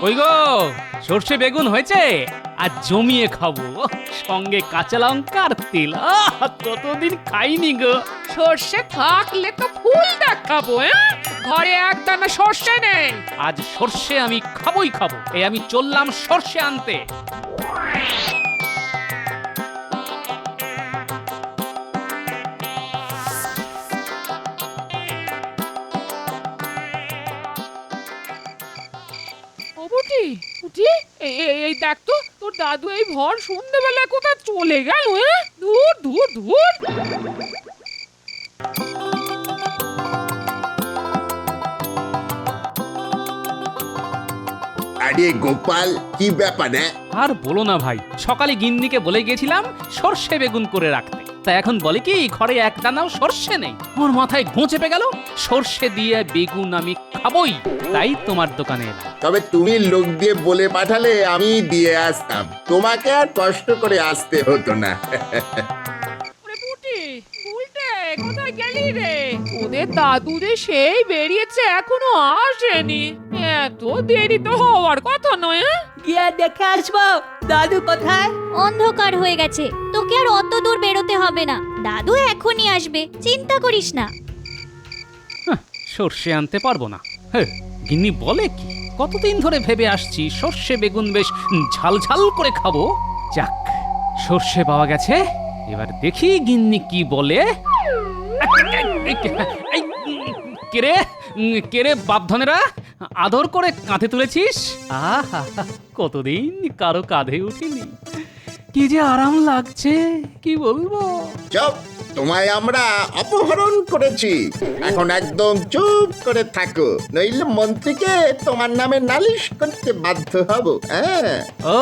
ওই গো, সর্ষে বেগুন হয়েছে আর জমিয়ে খাবো, সঙ্গে কাঁচা লঙ্কা আর তেল। কতদিন খাইনি গো। সর্ষে থাকলে তো ফুল দেখাবো। ঘরে একদানা সর্ষে নেই। আজ সর্ষে আমি খাবোই খাবো। এই আমি চললাম সর্ষে আনতে। ও বুটি, বুটি, এই দেখ তো, তোর দাদু এই ভর সন্ধ্যেবেলা কোথায় চলে গেল? দূর দূর দূর। আরে গোপাল, কি ব্যাপার? আর বলো না ভাই, সকালে গিন্নিকে বলে গেছিলাম সর্ষে বেগুন করে রাখতে। তা এখন বলে কি ঘরে এক দানাও সর্ষে নেই। আমার মাথায় ঘুঁ চেপে গেল। সর্ষে দিয়ে বেগুন আমি খাবোই, তাই তোমার দোকানে এলাম। তবে তুমি লোক দিয়ে বলে পাঠালে আমি দিয়ে আসতাম, তোমাকে আর কষ্ট করে আসতে হতো না। ওরে বুটি, বুলটে, কোথায় গেলি রে? ওদের দাদু যে সেই বেরিয়েছে, এখনো আসেনি। এত দেরি তো হওয়ার কথা নয়। গিয়ে দেখে আসবো দাদু কোথায়। অন্ধকার হয়ে গেছে, তোকে আর অত দূর বেরোতে হবে না। দাদু এখনই আসবে, চিন্তা করিস না। সর্ষে আনতে পারবো না। গিন্নি বলে কি, কতদিন ধরে ভেবে আসছি সর্ষে বেগুন বেশ ঝাল ঝাল করে খাবো। যাক, সর্ষে পাওয়া গেছে। এবার দেখি গিন্নি কি বলে। কেরে কেরে বাপধনেরা, আদর করে কাঁধে তুলেছিস। আহা, কতদিন কারো কাঁধে উঠিনি। কি যে আরাম লাগছে, কি বলবো। চুপ, তোমায় আমরা অপহরণ করেছি। এখন একদম চুপ করে থাকো, নইলে মন্ত্রীকে তোমার নামে নালিশ করতে বাধ্য হব। ও,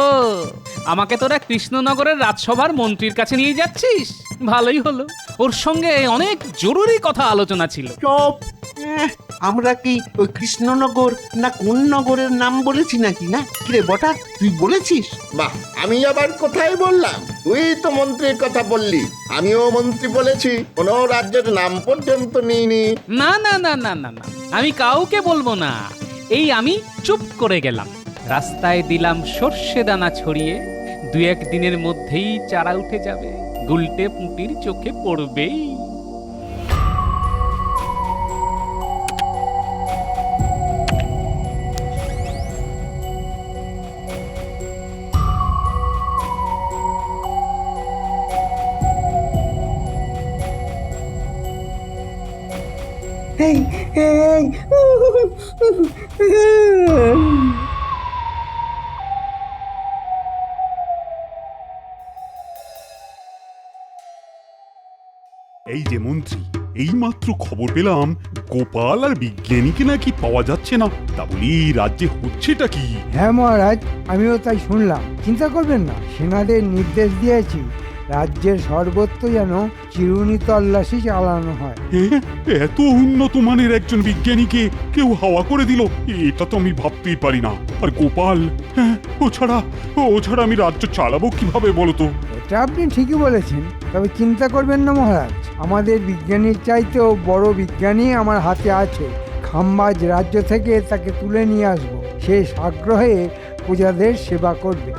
আমাকে তোরা কৃষ্ণনগরের রাজসভার মন্ত্রীর কাছে নিয়ে যাচ্ছিস? ভালোই হলো, ওর সঙ্গে অনেক জরুরি কথা আলোচনা ছিল। চপ, আমরা কি ওই কৃষ্ণনগর না কোন নগরের নাম বলেছি নাকি? না কিরে বটা, তুই বলেছিস? বাহ, আমি আবার কোথায় বললাম? তুই তো মন্ত্রীর কথা বললি, আমিও মন্ত্রী বলেছি, কোনো রাজ্যের নাম পর্যন্ত নিইনি। না না না না না না, আমি কাউকে বলবো না। এই আমি চুপ করে গেলাম। রাস্তায় দিলাম সর্ষে দানা ছড়িয়ে, দু এক দিনের মধ্যেই চারা উঠে যাবে, গুলটে পুঁটির চোখে পড়বেই। এই এই এই যে মন্ত্রী, এইমাত্র খবর পেলাম গোপাল আর বিজ্ঞানীকে নাকি পাওয়া যাচ্ছে না। তা বলি রাজ্যে হচ্ছেটা কি? হ্যাঁ মহারাজ, আমিও তাই শুনলাম। চিন্তা করবেন না, সেনাদের নির্দেশ দিয়েছি রাজ্যের সর্বত্র যেন চিরুনি তল্লাশি চালানো হয়। এত উন্নত মানের একজন বিজ্ঞানীকে কেউ হাওয়া করে দিল, এটা তো আমি ভাবতেই পারি না। আর গোপাল, ও ছাড়া আমি রাজ্য চালাবো কিভাবে বলতো? এটা আপনি ঠিকই বলেছেন, তবে চিন্তা করবেন না মহারাজ, আমাদের বিজ্ঞানীর চাইতেও বড় বিজ্ঞানী আমার হাতে আছে। খাম্বাজ রাজ্য থেকে তাকে তুলে নিয়ে আসবো, সে আগ্রহে প্রজাদের সেবা করবে।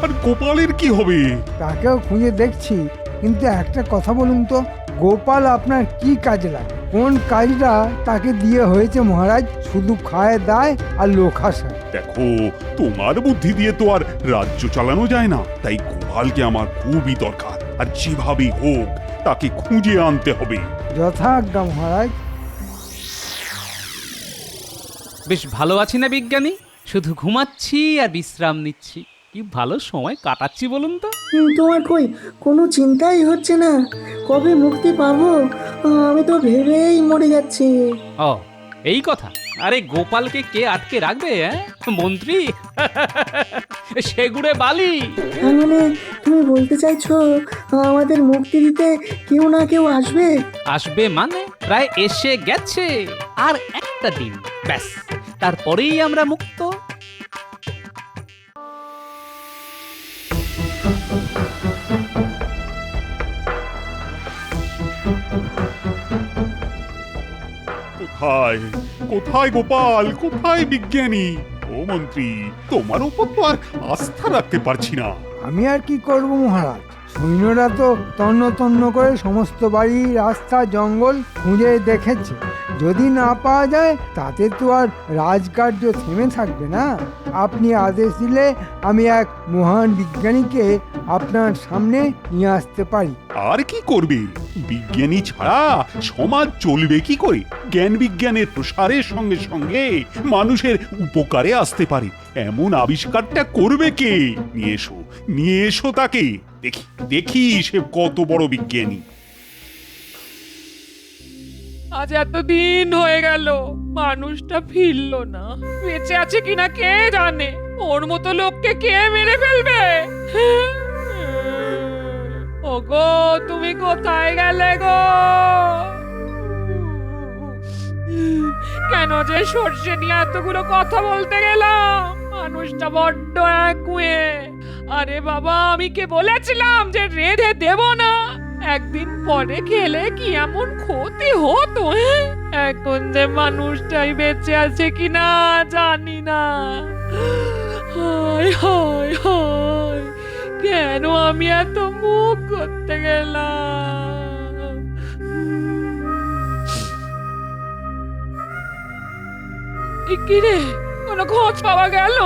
আর গোপালের কি হবে? তাকেও খুঁজে দেখছি, কিন্তু একটা কথা বলুন তো, গোপাল আপনার কি কাজ লাগে? কোন কাজটা তাকে দিয়ে হয়েছে মহারাজ? শুধু খায় দায় আর লোক হাসায়। দেখো, তোমার বুদ্ধি দিয়ে তো আর রাজ্য চালানো যায় না, তাই গোপালকে আমার খুবই দরকার। আর যেভাবেই হোক তাকে খুঁজে আনতে হবে। যথাজ্ঞা মহারাজ। বেশ ভালো আছি না বিজ্ঞানী? শুধু ঘুমাচ্ছি আর বিশ্রাম নিচ্ছি। কি ভালো সময় কাটাচ্ছি বলুন তো। তোমার কই কোনো চিন্তাই হচ্ছে না? কবে মুক্তি পাবো আমি তো ভেবেই মরে যাচ্ছি। ও, এই কথা। আরে গোপালকে কে আটকে রাখবে? মন্ত্রী সেগুড়ে বালি। মানে তুমি বলতে চাইছো আমাদের মুক্তি দিতে কেউ না কেউ আসবে? আসবে মানে প্রায় এসে গেছে। আর একটা দিন ব্যাস, তারপরেই আমরা মুক্ত। কোথায় কোথায় গোপাল, কোথায় বিজ্ঞানী? ও মন্ত্রী, তোমার উপর তো আর আস্থা রাখতে পারছি না। আমি আর কি করব মহারাজ, সৈন্যরা তো তন্ন তন্ন করে সমস্ত বাড়ি, রাস্তা, জঙ্গল খুঁজে দেখেছে। যদি না পাওয়া যায় তাতে তো আর রাজকার্য থেমে থাকবে না। আপনি আদেশ দিলে আমি এক মহান বিজ্ঞানীকে আপনার সামনে নিয়ে আসতে পারি। আর কি করবে? বিজ্ঞানী ছাড়া সমাজ চলবে কি করে? জ্ঞান বিজ্ঞানের প্রসারের সঙ্গে সঙ্গে মানুষের উপকারে আসতে পারে এমন আবিষ্কারটা করবে কে? নিয়ে এসো তাকে, দেখি দেখি সে কত বড় বিজ্ঞানী। আজ এতদিন হয়ে গেল মানুষটা ফিরলো না, বেঁচে আছে কিনা কে জানে। ওর মতো লোককে কে মেরে ফেলবে? ওগো, তুমি কোথায় গেলে গো? কেন যে সর্ষে নিয়ে এতগুলো কথা বলতে গেলাম? মানুষটা বড্ড একগুঁয়ে। আরে বাবা, আমি কে বলেছিলাম যে রেঁধে দেব না? একদিন পরে খেলে কি এমন ক্ষতি হতো? এখন যে মানুষটাই বেঁচে আছে কিনা জানি না। হায় হায় হায়, কেন আমি এত মুখ করতে গেলাম? কি রে, কোনো খোঁজ পাওয়া গেল?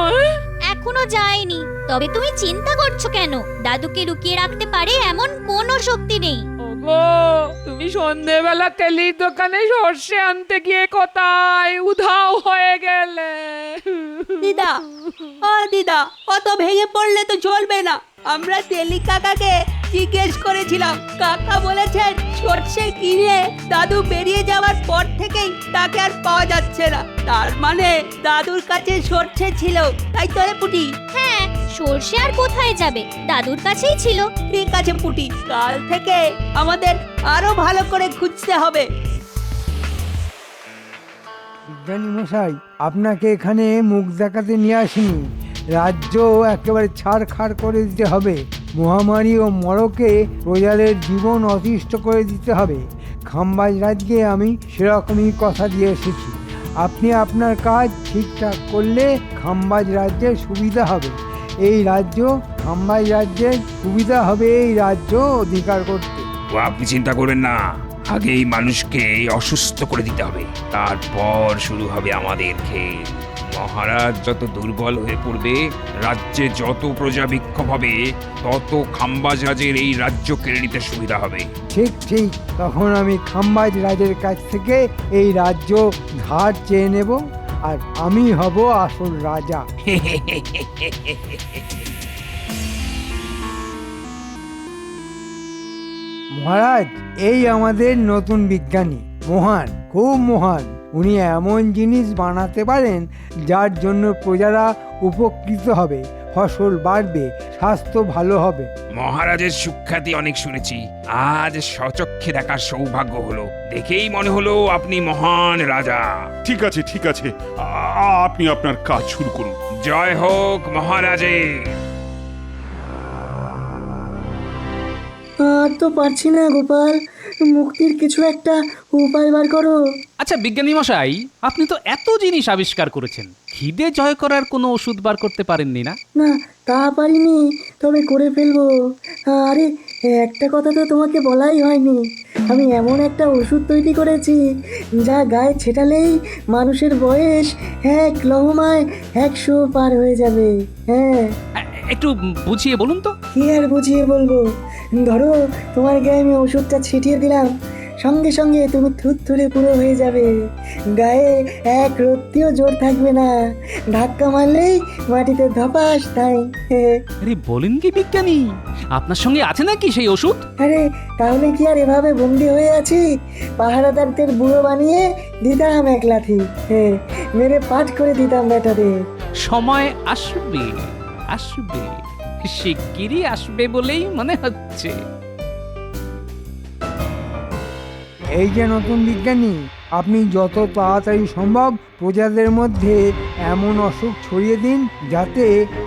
এখনো যায়নি। তবে তুমি চিন্তা করছো কেন? দাদুকে লুকিয়ে রাখতে পারে এমন কোনো শক্তি নেই। ওগো, তুমি সন্ধেবেলা তেলির দোকানে সর্ষে আনতে গিয়ে কোথায় উধাও হয়ে গেলে? দিদা, ও দিদা, অত ভেঙে পড়লে তো চলবে না। আমরা তেলি কাকাকে জিজ্ঞেস করেছিলাম, কাকা বলেছেন সর্ষে কিনে দাদু বেরিয়ে যাওয়ার পর থেকেই তাকে আর পাওয়া যাচ্ছে না। তার মানে দাদুর কাছে সর্ষে ছিল, তাই তো রে পুটি? হ্যাঁ, সর্ষে আর কোথায় যাবে, দাদুর কাছেই ছিল। ঠিক আছে পুটি, কাল থেকে আমাদের আরো ভালো করে খুঁজতে হবে। বিজ্ঞানী মশাই, আপনাকে এখানে মুখ দেখাতে নিয়ে আসিনি। রাজ্য একেবারে ছাড়খাড় করে দিতে হবে। মহামারী ও মরকে প্রজাদের জীবন অতিষ্ঠ করে দিতে হবে। খাম্বাজ রাজ্যে আমি সেরকমই কথা দিয়ে এসেছি। আপনি আপনার কাজ ঠিকঠাক করলে খাম্বাজ রাজ্যের সুবিধা হবে। এই রাজ্য খাম্বাজ রাজ্যের সুবিধা হবে এই রাজ্য অধিকার করতে। ও আপনি চিন্তা করবেন না, আগে এই মানুষকে অসুস্থ করে দিতে হবে, তারপর শুরু হবে আমাদের খেল। মহারাজ যত দুর্বল হয়ে পড়বে, রাজ্যে যত প্রজা বিক্ষোভ হবে, তত খাম্বাজ রাজের এই রাজ্য কেড়ে নিতে সুবিধা হবে। ঠিক ঠিক, তখন আমি খাম্বাজ রাজের কাছ থেকে এই রাজ্য ধার চেয়ে নেব, আর আমি হব আসল রাজা। মহারাজ, এই আমাদের নতুন বিজ্ঞানী, মহান, খুব মহান। উনি এমন জিনিস বানাতে পারেন যার জন্য প্রজারা উপকৃত হবে, ফসল বাড়বে, স্বাস্থ্য ভালো হবে। মহারাজের সুখ্যাতি অনেক শুনেছি, আজ স্বচক্ষে দেখার সৌভাগ্য হলো। দেখেই মনে হলো আপনি মহান রাজা। ঠিক আছে ঠিক আছে, আপনি আপনার কাজ শুরু করুন। জয় হোক মহারাজের। আর তো পারছি না গোপাল, মুক্তির কিছু একটা উপায় বার করো। আচ্ছা বিজ্ঞানী মশাই, আপনি তো এত জিনিস আবিষ্কার করেছেন, খিদে জয় করার কোনো ওষুধ বার করতে পারেননি না? না, তা পারিনি, তবে করে ফেলবো। আরে, একটা কথা তো তোমাকে বলাই হয়নি। আমি এমন একটা ওষুধ তৈরি করেছি যা গায়ে ছেটালেই মানুষের বয়স এক লহমায় 100 পার হয়ে যাবে। হ্যাঁ, একটু বুঝিয়ে বলুন তো। কি আর বুঝিয়ে বলবো? ধরো, তোমার গায়ে আমি ওষুধটা ছিটিয়ে দিলাম, সঙ্গে সঙ্গে তুমি থুরথুরে পুরো হয়ে যাবে। গায়ে এক রত্তিও জোর থাকবে না, ধাক্কা মারলেই মাটিতে ধপাস তাই। আরে বলেন কি বিজ্ঞানী, আপনার সঙ্গে আছে নাকি সেই ওষুধ? আরে, তাহলে কি আর এভাবে বন্দি হয়ে আছি? পাহারাদারদের বুড়ো বানিয়ে দিতাম এক লাথি, মেরে পাঠ করে দিতাম বেটাদের। সময় আসবে, আসবে, শিগগিরই আসবে বলেই মনে হচ্ছে। এই যে নতুন বিজ্ঞানী, আপনি যত তাড়াতাড়ি সম্ভব প্রজাদের মধ্যে এমন অসুখ ছড়িয়ে দিন যাতে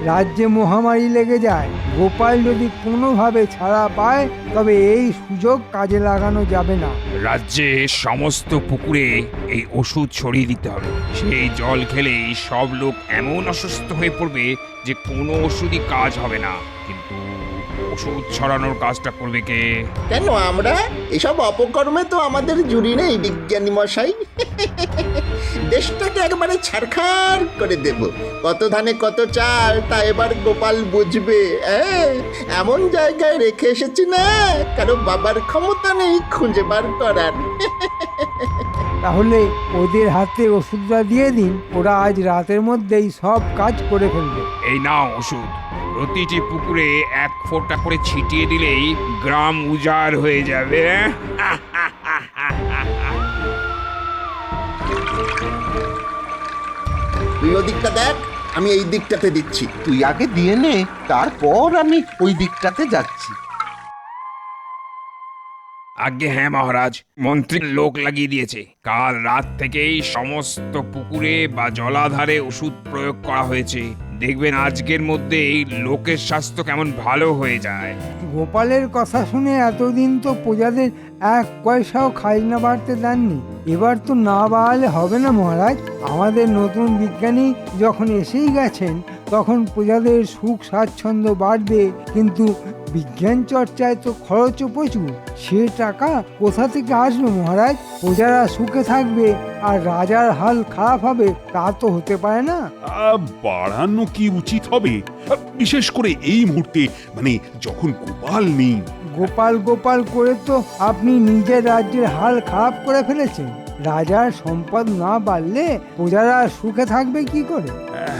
রাজ্যে মহামারী লেগে যায়। গোপাল যদি কোনোভাবে ছাড়া পায় তবে এই সুযোগ কাজে লাগানো যাবে না। রাজ্যে সমস্ত পুকুরে এই ওষুধ ছড়িয়ে দিতে হবে। সেই জল খেলেই সব লোক এমন অসুস্থ হয়ে পড়বে যে কোনো ওষুধই কাজ হবে না। কিন্তু ওষুধ ছড়ানোর কাজটা করবে কে? কেন আমরা? এসব অপকর্মে তো আমাদের জুড়ি নেই বিজ্ঞানী মশাই। দেশটাকে একবারে ছারখার করে দেব। কত ধানে কত চাল তা এবার গোপাল বুঝবে। এমন জায়গায় রেখে এসেছি না, কারো বাবার ক্ষমতা নেই খুঁজে বার করার। তাহলে ওদের হাতে ওষুধটা দিয়ে দিন, ওরা আজ রাতের মধ্যেই সব কাজ করে ফেলবে। এই নাও ওষুধ। প্রতিটি পুকুরে 1 ফোঁটা করে ছিটিয়ে দিলেই গ্রাম উজাড় হয়ে যাবে। তুই ওদিকটা দেখ, আমি এই দিকটাতে দিচ্ছি। তুই আগে দিয়ে নে, তারপর আমি ওই দিকটাতে যাচ্ছি। আজ্ঞে হ্যাঁ মহারাজ, মন্ত্রী লোক লাগিয়ে দিয়েছে। কাল রাত থেকেই সমস্ত পুকুরে বা জলাধারে ওষুধ প্রয়োগ করা হয়েছে। দেখবেন আজকের মধ্যেই লোকের স্বাস্থ্য কেমন ভালো হয়ে যায়। গোপালের কথা শুনে এতদিন তো প্রজাদের 1 পয়সাও খাজনা বাড়তে দেননি, এবার তো না বাড়ালে হবে না মহারাজ। আমাদের নতুন বিজ্ঞানী যখন এসেই গেছেন তখন প্রজাদের সুখ স্বাচ্ছন্দ্য বাড়বে, কিন্তু বিজ্ঞান চর্চায় তো খরচও প্রচুর। সে টাকা কোথা থেকে আসবে মহারাজ? প্রজারা সুখে থাকবে আর রাজার হাল খারাপ হবে, তা তো হতে পারে না। বাড়ানো কি উচিত হবে? বিশেষ করে এই মুহূর্তে, মানে যখন গোপাল নেই। গোপাল গোপাল করে তো আপনি নিজের রাজ্যের হাল খারাপ করে ফেলেছেন। রাজার সম্পদ না বাড়লে প্রজারা সুখে থাকবে কি করে?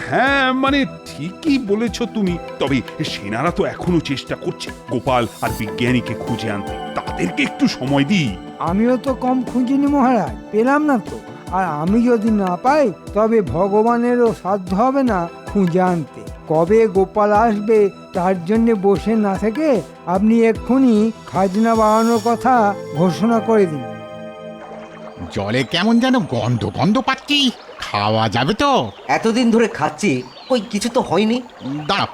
হ্যাঁ, মানে ঠিকই বলেছ তুমি। তবে সেনারা তো এখনো চেষ্টা করছে গোপাল আর বিজ্ঞানীকে খুঁজে আনতে। তাদেরকে একটু সময় দিই। আমিও তো কম খুঁজিনি মহারাজ, পেলাম না তো। আর আমি যদি না পাই তবে ভগবানেরও সাধ্য হবে না খুঁজে আনতে। কবে গোপাল আসবে তার জন্য বসে না থেকে আপনি এক্ষুনি খাজনা বাড়ানোর কথা ঘোষণা করে দিন। জলে কেমন যেন গন্ধ গন্ধ পাচ্ছি, খাওয়া যাবে তো? এতদিন ধরে খাচ্ছি, কই কিছু তো হয়নি। দাঁড়া,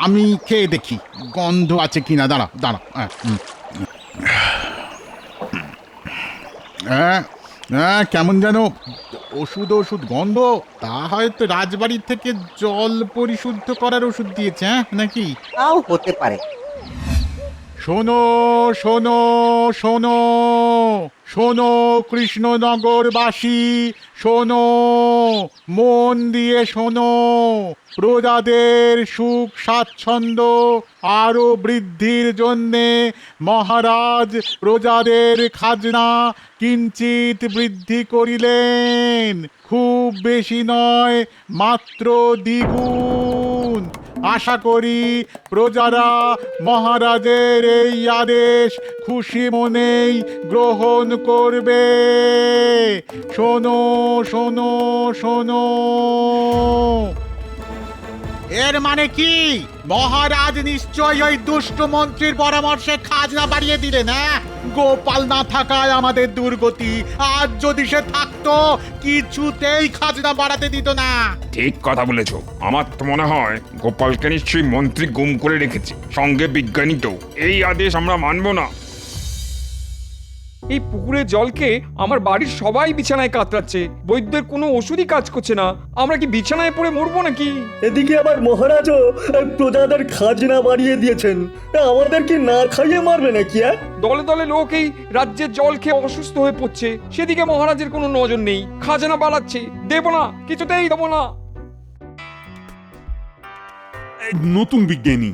আমি খেয়ে দেখি গন্ধ আছে কিনা। দাঁড়া দাঁড়া। কেমন যেন ওষুধ ওষুধ গন্ধ। তা হয়তো রাজবাড়ির থেকে জল পরিশুদ্ধ করার ওষুধ দিয়েছে, হ্যাঁ নাকি? তাও হতে পারে। শোনো শোনো শোনো শোনো কৃষ্ণনগরবাসী, শোনো, মন দিয়ে শোনো। প্রজাদের সুখ স্বাচ্ছন্দ্য আরো বৃদ্ধির জন্যে মহারাজ প্রজাদের খাজনা কিঞ্চিত বৃদ্ধি করিলেন। খুব বেশি নয়, মাত্র দ্বিগুণ। আশা করি প্রজারা মহারাজের এই আদেশ খুশি মনেই গ্রহণ করবে। শোনো শোনো শোনো। এর মানে কি? মহারাজ নিশ্চয়ই ওই দুষ্ট মন্ত্রীর পরামর্শে খাজনা বাড়িয়ে দিলেন। গোপাল না থাকায় আমাদের দুর্গতি। আজ যদি সে থাকতো কিছুতেই খাজনা বাড়াতে দিত না। ঠিক কথা বলেছো। আমার তো মনে হয় গোপালকে নিশ্চয়ই মন্ত্রী গুম করে রেখেছে, সঙ্গে বিজ্ঞানীকেও। এই আদেশ আমরা মানব না। এই পুকুরের জলকে আমার বাড়ির সবাই বিছানায় কাতরাচ্ছে। বৈদ্যের কোনো ওষুধই কাজ করছে না। আমরা কি বিছানায় পড়ে মরবো নাকি? এদিকে আবার মহারাজও প্রজাদের খাজনা বাড়িয়ে দিয়েছেন। আমাদের কি না খাইয়ে মারবে নাকি? দলে দলে লোক এই রাজ্যের জল খেয়ে অসুস্থ হয়ে পড়ছে, সেদিকে মহারাজের কোনো নজর নেই। খাজনা বাড়াচ্ছে, দেবো না, কিছুতেই দেবো না। নতুন বিজ্ঞানী,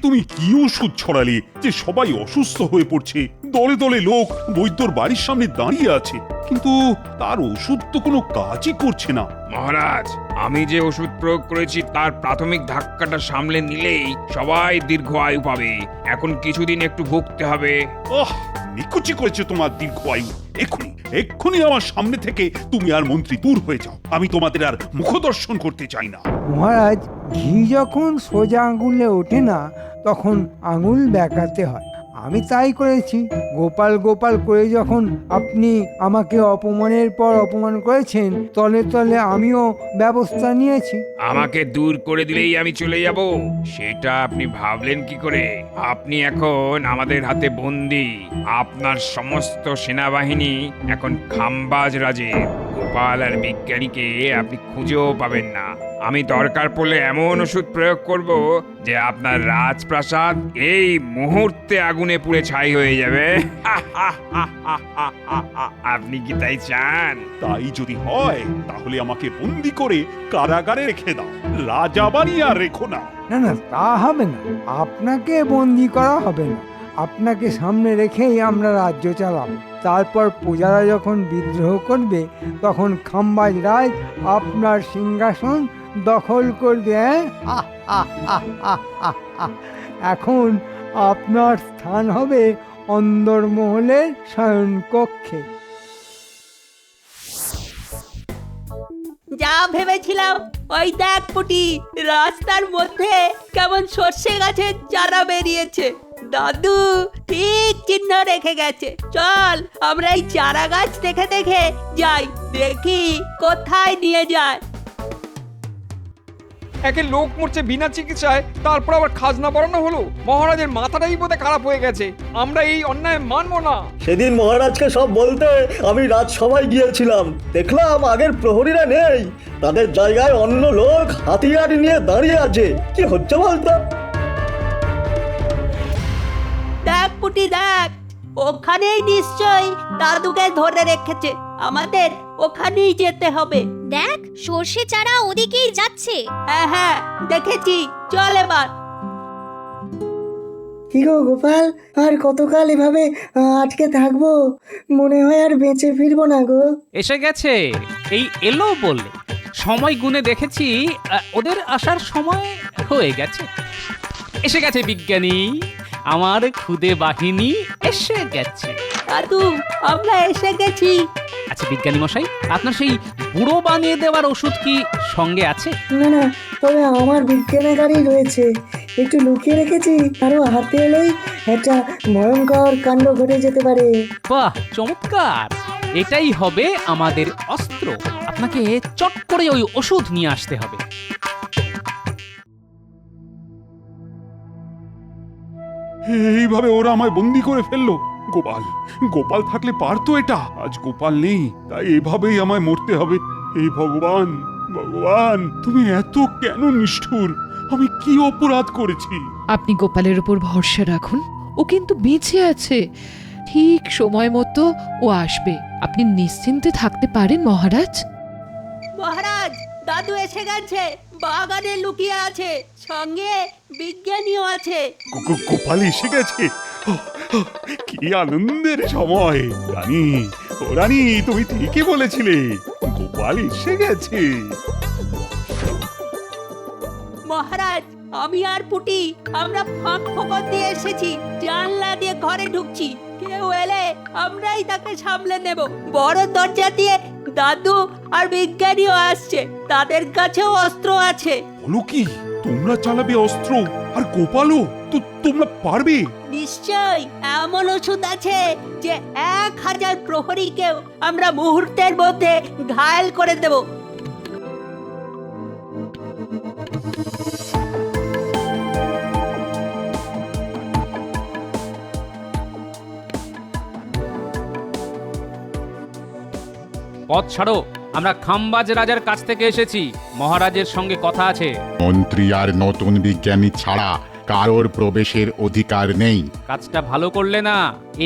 তুমি কি ওষুধ ছড়ালে যে সবাই অসুস্থ হয়ে পড়ছে? দলে দলে লোক বৈদ্যর বাড়ির সামনে দাঁড়িয়ে আছে, কিন্তু তার ওষুধ তো কোনো কাজই করছে না। মহারাজ, আমি যে ওষুধ প্রয়োগ করেছি তার প্রাথমিক ধাক্কাটা সামলে নিলেই সবাই দীর্ঘ আয়ু পাবে। এখন কিছুদিন একটু ভুগতে হবে। নিকুচি করেছে তোমার দীর্ঘ আয়ু। এক্ষুনি এক্ষুনি আমার সামনে থেকে তুমি আর মন্ত্রী দূর হয়ে যাও। আমি তোমাদের আর মুখদর্শন করতে চাই না। মহারাজ, ঘি যখন সোজা আঙুলে ওঠে না তখন আঙুল বেঁকাতে হয়। আমি তাই করেছি। গোপাল গোপাল করে যখন আপনি আমাকে অপমানের পর অপমান করেছেন, তলে তলে আমিও ব্যবস্থা নিয়েছি। আমাকে দূর করে দিলেই আমি চলে যাব, সেটা আপনি ভাবলেন কি করে? আপনি এখন আমাদের হাতে বন্দী। আপনার সমস্ত সেনাবাহিনী এখন খাম্বাজ রাজের। গোপাল আর বিজ্ঞানীকে আপনি খুঁজেও পাবেন না। আমি দরকার পড়লে এমন ওষুধ প্রয়োগ করব যে আপনার রাজপ্রাসাদ এই মুহূর্তে আগুনে পুড়ে ছাই হয়ে যাবে। আপনি কি তাই চান? তাই যদি হয় তাহলে আমাকে বন্দি করে কারাগারে রেখে দাও, রাজা বানিয়ে আর রেখো না। না না, তা হবে না। আপনাকে বন্দি করা হবে না। আপনাকে সামনে রেখেই আমরা রাজ্য চালাবো। তারপর প্রজারা যখন বিদ্রোহ করবে তখন খাম্বাজ রাজ আপনার সিংহাসন দখল করবে। এখন আপনার স্থান হবে অন্দরমহলের শয়নকক্ষে। যা ভেবেছিলাম ওই দেখ পুটি, রাস্তার মধ্যে কেমন সর্ষে গাছের চারা বেরিয়েছে। দাদু ঠিক চিহ্ন রেখে গেছে। চল আমরা এই চারা গাছ দেখে দেখে যাই, দেখি কোথায় নিয়ে যায়। একে লোক মরছে বিনা চিকিৎসায়, তারপর আবার খাজনা বাড়ানো হলো। মহারাজের মাথাটাই বোধহয় খারাপ হয়ে গেছে। আমরা এই অন্যায় মানবো না। সেদিন মহারাজকে সব বলতে আমি রাজসভায় গিয়েছিলাম, দেখলাম আগের প্রহরীরা নেই, তাদের জায়গায় অন্য লোক হাতিয়ার নিয়ে দাঁড়িয়ে আছে। কি হচ্ছে বলতো? দেখ পুটি দেখ, ওখানেই নিশ্চয়ই দাদুকে ধরে রেখেছে। আমাদের ওখানেই যেতে হবে। দেখ সর্ষে চারা ওদিকেই যাচ্ছে। হ্যাঁ হ্যাঁ দেখেছি, চল এবার। কি গো গোপাল, আর কতকাল এভাবে আটকে থাকবো? মনে হয় আর বেঁচে ফিরবো না গো। এসে গেছে, এই এলো বলে। সময় গুনে দেখেছি ওদের আসার সময় হয়ে গেছে। এসে গেছে বিজ্ঞানী, আমার খুদে বাহিনী এসে গেছে। দাদু আমরা এসে গেছি। আচ্ছা বিজ্ঞানী মশাই, আপনার সেই বুড়ো বানিয়ে দেওয়ার ওষুধ কি সঙ্গে আছে? না না, তবে আমার বিজ্ঞানাগারই রয়েছে, একটু লুকিয়ে রেখেছি। আরো হাতে এলেই একটা ভয়ঙ্কর কাণ্ড ঘটে যেতে পারে। বাহ, চমৎকার! এটাই হবে আমাদের অস্ত্র। আপনাকে চট করে ওই ওষুধ নিয়ে আসতে হবে। এইভাবে ওরা আমায় বন্দি করে ফেললো। গোপাল গোপাল থাকলে পারতো এটা। আজ গোপাল নেই, তাই এভাবেই আমায় মরতে হবে। এই ভগবান, ভগবান তুমি এত কেন নিষ্ঠুর? আমি কি অপরাধ করেছি? আপনি গোপালের উপর ভরসা রাখুন, ও কিন্তু বেঁচে আছে। ঠিক সময় মতো ও আসবে। আপনি নিশ্চিন্তে থাকতে পারেন মহারাজ। মহারাজ দাদু এসে গেছে, বাগানে লুকিয়ে আছে, সঙ্গে বিজ্ঞানীও আছে। গোপাল এসে গেছে। কি আনন্দের সময়! রানী, ও রানী, তুমি ঠিকই বলেছিলে, গোপাল এসে গেছে। মহারাজ আমি আর পুটি আমরা ফাঁক ফোকর দিয়ে এসেছি, জানলা দিয়ে ঘরে ঢুকছি। কেউ এলে আমরাই তাকে সামলে নেব। বড় দরজা দিয়ে দাদু আর বিজ্ঞানীও আসছে, তাদের কাছেও অস্ত্র আছে। বলো কি, তোমরা চালাবে অস্ত্র? আর গোপালও? তো তোমরা পারবে? নিশ্চয়, এমন ওষুধ আছে যে 1000 প্রহরীকেও আমরা মুহূর্তের মধ্যে ঘায়েল করে দেব। পথ ছাড়ো, আমরা খাম্বাজ রাজার কাছ থেকে এসেছি। মহারাজের সঙ্গে কথা আছে। মন্ত্রী আর নতুন বিজ্ঞানী ছাড়া কারোর প্রবেশের অধিকার নেই। কাজটা ভালো করলে না,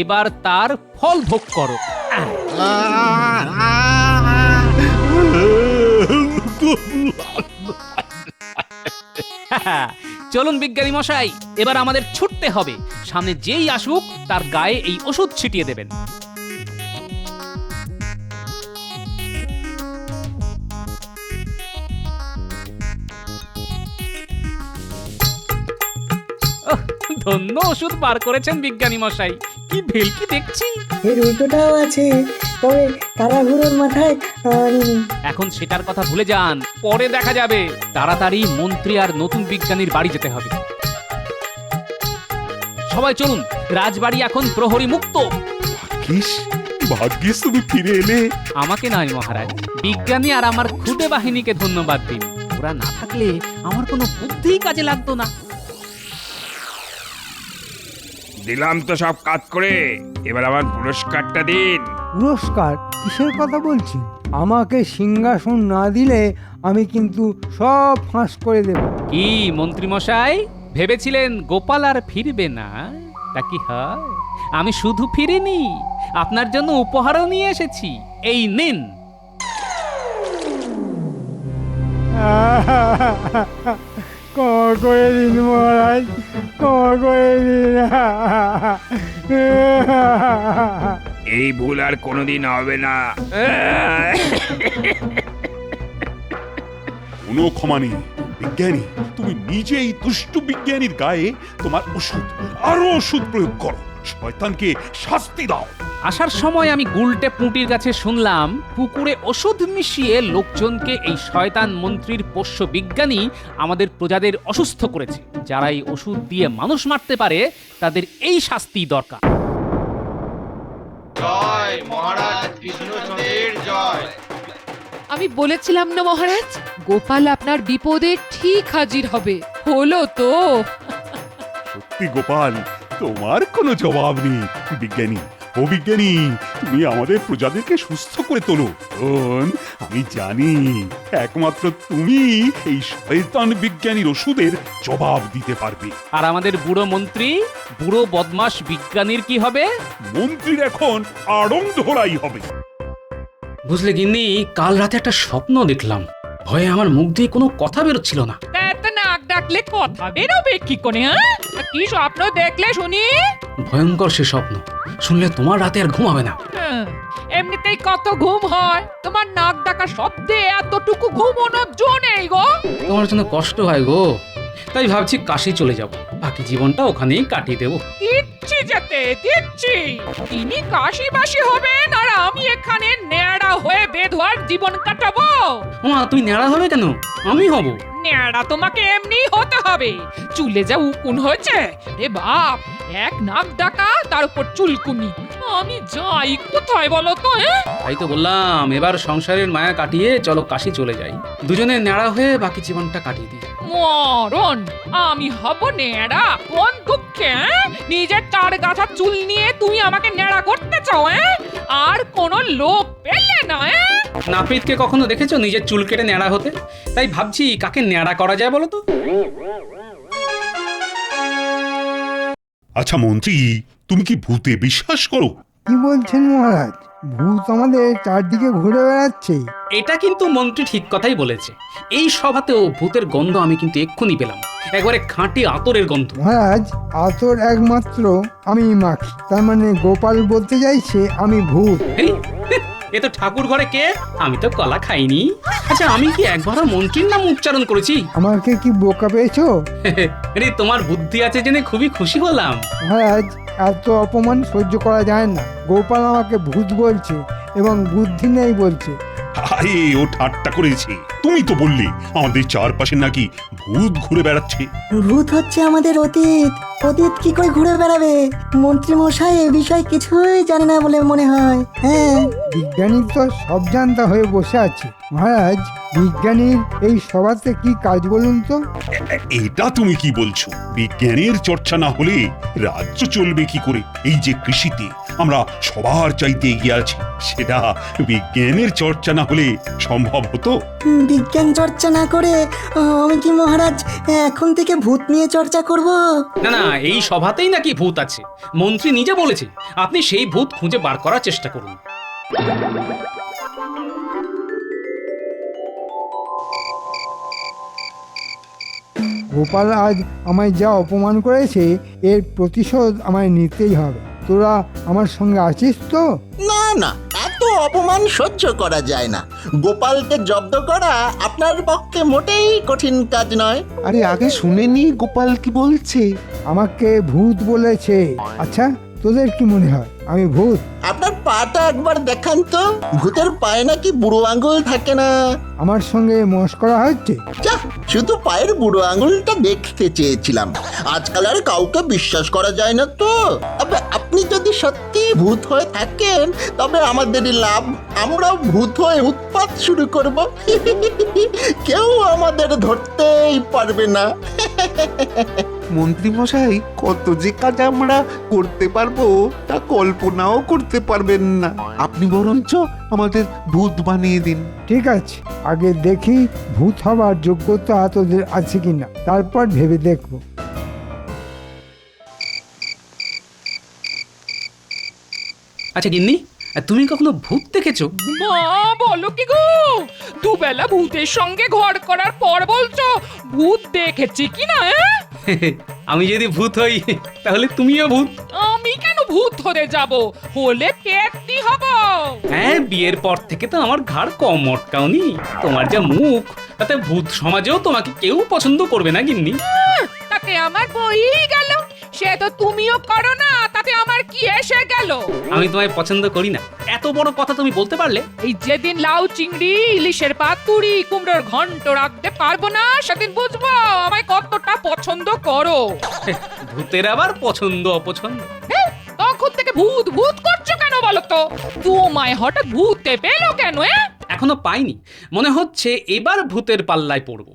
এবার তার ফল ভোগ করো। চলুন বিজ্ঞানী মশাই, এবার আমাদের ছুটতে হবে। সামনে যেই আসুক তার গায়ে এই ওষুধ ছিটিয়ে দেবেন। ধন্য ওষুধ বার করেছেন বিজ্ঞানী মশাই, কি ভেলকি দেখছি। এর উল্টোটাও আছে, তবে তারাহুড়োর মাথায় আনিনি। এখন সেটার কথা ভুলে যান, পরে দেখা যাবে। তাড়াতাড়ি মন্ত্রী আর নতুন বিজ্ঞানীর বাড়ি যেতে হবে। সবাই চলুন, রাজবাড়ি এখন প্রহরী মুক্ত। ভাগ্যিস ভাগ্যিস তুমি ফিরে এলে। আমাকে নয় মহারাজ, বিজ্ঞানী আর আমার খুদে বাহিনীকে ধন্যবাদ দিন। ওরা না থাকলে আমার কোনো বুদ্ধিই কাজে লাগতো না। দিলাম তো সব কাজ করে, এবার আমার পুরস্কারটা দিন। পুরস্কার? কিসের কথা বলছি? আমাকে সিংহাসন না দিলে আমি কিন্তু সব ফাঁস করে দেব। কি মন্ত্রী মশাই, ভেবেছিলেন গোপাল আর ফিরবে না? তা কি হয়? আমি শুধু ফিরিনি, আপনার জন্য উপহারও নিয়ে এসেছি। এই নিন। ক্ষমা করে দিন মহারাজ, ক্ষমা করে দিন। এই ভুল আর কোনোদিন হবে না। কোনো ক্ষমা নেই। বিজ্ঞানী, তুমি নিজেই দুষ্টু বিজ্ঞানীর গায়ে তোমার ওষুধ, আরো ওষুধ প্রয়োগ করো, শয়তানকে শাস্তি দাও। আসার সময় আমি গুলটে পুঁটির কাছে শুনলাম পুকুরে ওষুধ মিশিয়ে লোকজনকে এই শয়তান মন্ত্রীর পোষ্য বিজ্ঞানী আমাদের প্রজাদের অসুস্থ করেছে। যারা এই ওষুধ দিয়ে মানুষ মারতে পারে তাদের এই শাস্তি দরকার। জয় মহারাজ কৃষ্ণচন্দ্রের জয়। আমি বলেছিলাম না মহারাজ, গোপাল আপনার বিপদে ঠিক হাজির হবে। হলো তো। সত্যি গোপাল, তোমার কোনো জবাব নেই। বিজ্ঞানী, ও বিজ্ঞানী, তুমি আমাদের প্রজাদেরকে সুস্থ করে তোলো। আমি জানি একমাত্র তুমি এই শয়তান বিজ্ঞানীর ওষুধের জবাব দিতে পারবে। আর আমাদের বুড়ো মন্ত্রী, বুড়ো বদমাশ বিজ্ঞানীর কি হবে? মন্ত্রীর এখন আড়ং ধরাই হবে। বুঝলে গিন্নি, কাল রাতে একটা স্বপ্ন দেখলাম, ভয়ে আমার মুখ দিয়ে কোনো কথা বেরোচ্ছিল না। এত নাক ডাকলে কথা বেরোবে কি করে? হ্যাঁ, কি স্বপ্ন দেখলে শুনি? ভয়ঙ্কর সে স্বপ্ন, শুনলে তোমার রাতে আর ঘুমাবে না। এমনিতেই কত ঘুম হয়, তোমার নাক ডাকা শব্দে এতটুকু ঘুমানোর জো নেই গো। তোমার জন্য কষ্ট হয় গো, তাই ভাবছি কাশি চলে যাব, বাকি জীবনটা ওখানেই কাটিয়ে দেবো। দিচ্ছি যেতে দিচ্ছি, তিনি কাশি বাসি হবেন আর আমি এখানে ন্যাড়া হয়ে বেধোয়ার জীবন কাটাবো। মা, তুমি ন্যাড়া হবে কেন? আমি হব। ন্যাড়া তোমাকে এমনি হতে হবে, চুলে যা উকুন হয়েছে। এ বাপ, এক নাক ডাকা তার উপর চুলকুনি। আমি যাই কোথায় বলো তো? তাই তো বললাম, এবার সংসারের মায়া কাটিয়ে চলো কাশি চলে যাই, দুজনে ন্যাড়া হয়ে বাকি জীবনটা কাটিয়ে দিই। মরণ, আমি হব ন্যাড়া? কোন দুঃখে? নিজের তার গাছা চুল নিয়ে তুমি আমাকে ন্যাড়া করতে চাও? আর কোন লোক পেলে না? নাপিতকে কখনো দেখেছো নিজের চুল কেটে ন্যাড়া হতে? তাই ভাবছি কাকে ন্যাড়া করা যায় বলো তো। আচ্ছা মন্ত্রী, তুমি কি ভূতে বিশ্বাস করো? কি বলছেন মহারাজ? ভূত আমাদের চারদিকে ঘুরে বেড়াচ্ছে। এটা কিন্তু মন্ত্রী ঠিক কথাই বলেছে। এই সভাতেও ভূতের গন্ধ আমি কিন্তু এক্ষুনি পেলাম, একবারে খাঁটি আতরের গন্ধ। মহারাজ, আতর একমাত্র আমি মাখি, তার মানে গোপাল বলতে চাইছে আমি ভূত। এ তো ঠাকুর ঘরে কে? আমি তো কলা খাইনি। আচ্ছা, আমি কি একবারও মন্ত্রীর নাম উচ্চারণ করেছি? আমাকে কি বোকা পেয়েছো? আরে, তোমার বুদ্ধি আছে জেনে খুবই খুশি হলাম। মহারাজ, এত অপমান সহ্য করা যায় না। গোপাল আমাকে ভূত বলছে এবং বুদ্ধি নেই বলছে। আরে, ও ঠাট্টা করেছে। তুমি তো বললে আমাদের চারপাশে নাকি ভূত ঘুরে বেড়াচ্ছে। ভূত হচ্ছে আমাদের অতীত। অতীত কি করে ঘুরে বেড়াবে? মন্ত্রী মশাই এ বিষয়ে কিছুই জানে না বলে মনে হয়। হ্যাঁ, বিজ্ঞানী তো সব জানতা হয়ে বসে আছে। মহারাজ, বিজ্ঞানীর এই সভাতে কি কাজ বলুন তো? এটা তুমি কি বলছো? বিজ্ঞানের চর্চা না হলে রাজ্য চলবে কি করে? এই যে কৃষিতে আমরা সবার চাইতে এগিয়ে আছি, সেটা বিজ্ঞানের চর্চা না হলে সম্ভব হতো? বিজ্ঞান চর্চা না করে আমি কি মহারাজ এখন থেকে ভূত নিয়ে চর্চা করব? না না, এই সভাতেই নাকি ভূত আছে। মন্ত্রী নিজে বলেছে, আপনি সেই ভূত খুঁজে বার করার চেষ্টা করুন। গোপাল আজ আমায় যা অপমান করেছে, এর প্রতিশোধ আমায় নিতেই হবে। তোরা আমার সঙ্গে আছিস তো? না না, এত অপমান সহ্য করা যায় না। গোপালকে জব্দ করা আপনার পক্ষে মোটেই কঠিন কাজ নয়। আরে, আগে শুনেনি গোপাল কি বলছে? আমাকে ভূত বলেছে। আচ্ছা, তোদের কি মনে হয় আমি ভূত? আপনার পাটা একবার দেখান তো, ভূতের পায়ে নাকি বুড়ো আঙুল থাকে না। আমার সঙ্গে মস্করা হচ্ছে? যা, শুধু পায়ের বুড়ো আঙুলটা দেখতে চেয়েছিলাম। আজকাল আর কাউকে বিশ্বাস করা যায় না তো। তবে আপনি যদি সত্যি ভূত হয়ে থাকেন তবে আমাদেরই লাভ, আমরাও ভূত হয়ে উৎপাত শুরু করব। কেউ আমাদের ধরতেই পারবে না। মন্ত্রী মশাই, কত যে কাজ আমরা করতে পারবো তা কল্পনাও করতে পারবেন না। আপনি বরঞ্চ আমাদের ভূত বানিয়ে দিন। ঠিক আছে, আগে দেখি ভূত হবার যোগ্যতা তোদের আছে কিনা, তারপর ভেবে দেখবো। আচ্ছা গিন্নি, তুমি কখনো ভূত দেখেছো? মা বলো কি গো, দুবেলা ভূতের সঙ্গে ঘর করার পর বলছো ভূত দেখেছি কি না? আমি যদি ভূত হই তাহলে তুমিও ভূত। আমি কেন ভূত হতে যাব? হলে পেটনি হব। হ্যাঁ, বিয়ের পর থেকে তো আমার ঘাড় কম মটকাওনি। তোমার যা মুখ, তাতে ভূত সমাজেও তোমাকে কেউ পছন্দ করবে না গিন্নি। তাতে আমার বই গেল, সে তো তুমিও করো না, তাতে আমার কি এসে গেল? আমি তোমায় পছন্দ করি না, এত বড় কথা তুমি বলতে পারলে? এই যেদিন লাউ চিংড়ি ইলিশের পাতুরি কুমড়োর ঘন্ট রাখতে পারবো না, সেদিন বুঝবো আমায় কতটা পছন্দ করো। ভূতের আবার পছন্দ অপছন্দ। তখন থেকে ভূত ভূত করছো কেন বলো তো? তোমায় হঠাৎ ভূতে পেলো কেন? এখনো পাইনি, মনে হচ্ছে এবার ভূতের পাল্লায় পড়বো।